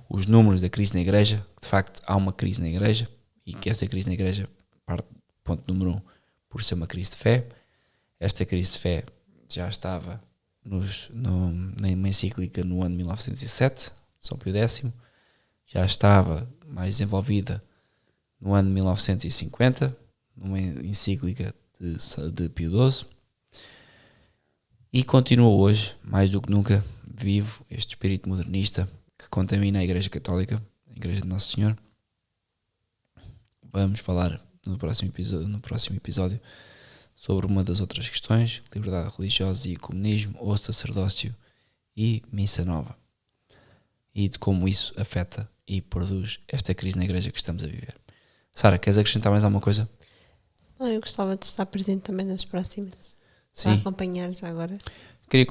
os números da crise na igreja, que de facto há uma crise na igreja e que esta crise na igreja parte do ponto número 1 por ser uma crise de fé. Esta crise de fé já estava numa encíclica no ano 1907, São Pio X, já estava mais desenvolvida no ano 1950, numa encíclica de Pio XII, e continua hoje, mais do que nunca, vivo este espírito modernista que contamina a Igreja Católica, a Igreja de Nosso Senhor. Vamos falar no próximo episódio sobre uma das outras questões, liberdade religiosa e comunismo, ou sacerdócio e missa nova, e de como isso afeta e produz esta crise na Igreja que estamos a viver. Sara, queres acrescentar mais alguma coisa? Não, eu gostava de estar presente também nas próximas. Sim. Para acompanhar já agora. Queria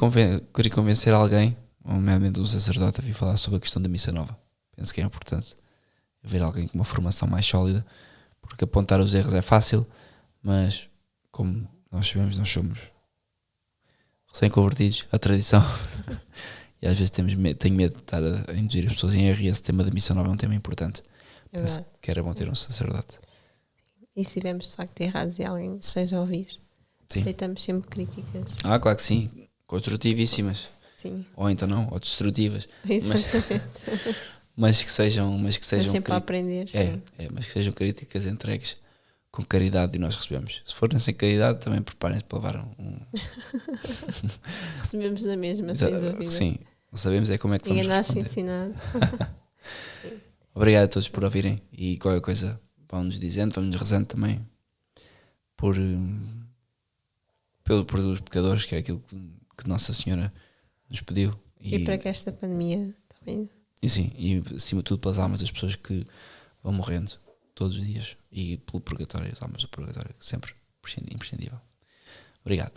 convencer alguém, nomeadamente um sacerdote, a vir falar sobre a questão da missa nova. Penso que é importante haver alguém com uma formação mais sólida, porque apontar os erros é fácil, mas como nós sabemos, nós somos recém-convertidos à tradição e às vezes tenho medo de estar a induzir as pessoas em erro, e esse tema da missa nova é um tema importante. É Penso que era bom ter um sacerdote. E se estivermos de facto errados e alguém esteja a ouvir, Sim. aceitamos sempre críticas. Claro que sim, construtivíssimas. Sim. Ou então não, ou destrutivas. Exatamente. Mas que sejam sempre a aprender. Sim. Mas que sejam críticas entregues com caridade e nós recebemos. Se forem sem caridade, também preparem-se para levar Recebemos na mesma, sem dúvida. Sim, não sabemos como é que vamos responder. ensinado. Obrigado a todos por ouvirem, e qualquer coisa vão-nos dizendo, vamos-nos rezando também pelos pecadores, que é aquilo que Nossa Senhora nos pediu. E para que esta pandemia também. E sim, e acima de tudo pelas almas das pessoas que vão morrendo todos os dias, e pelo purgatório, as almas do purgatório, sempre imprescindível. Obrigado.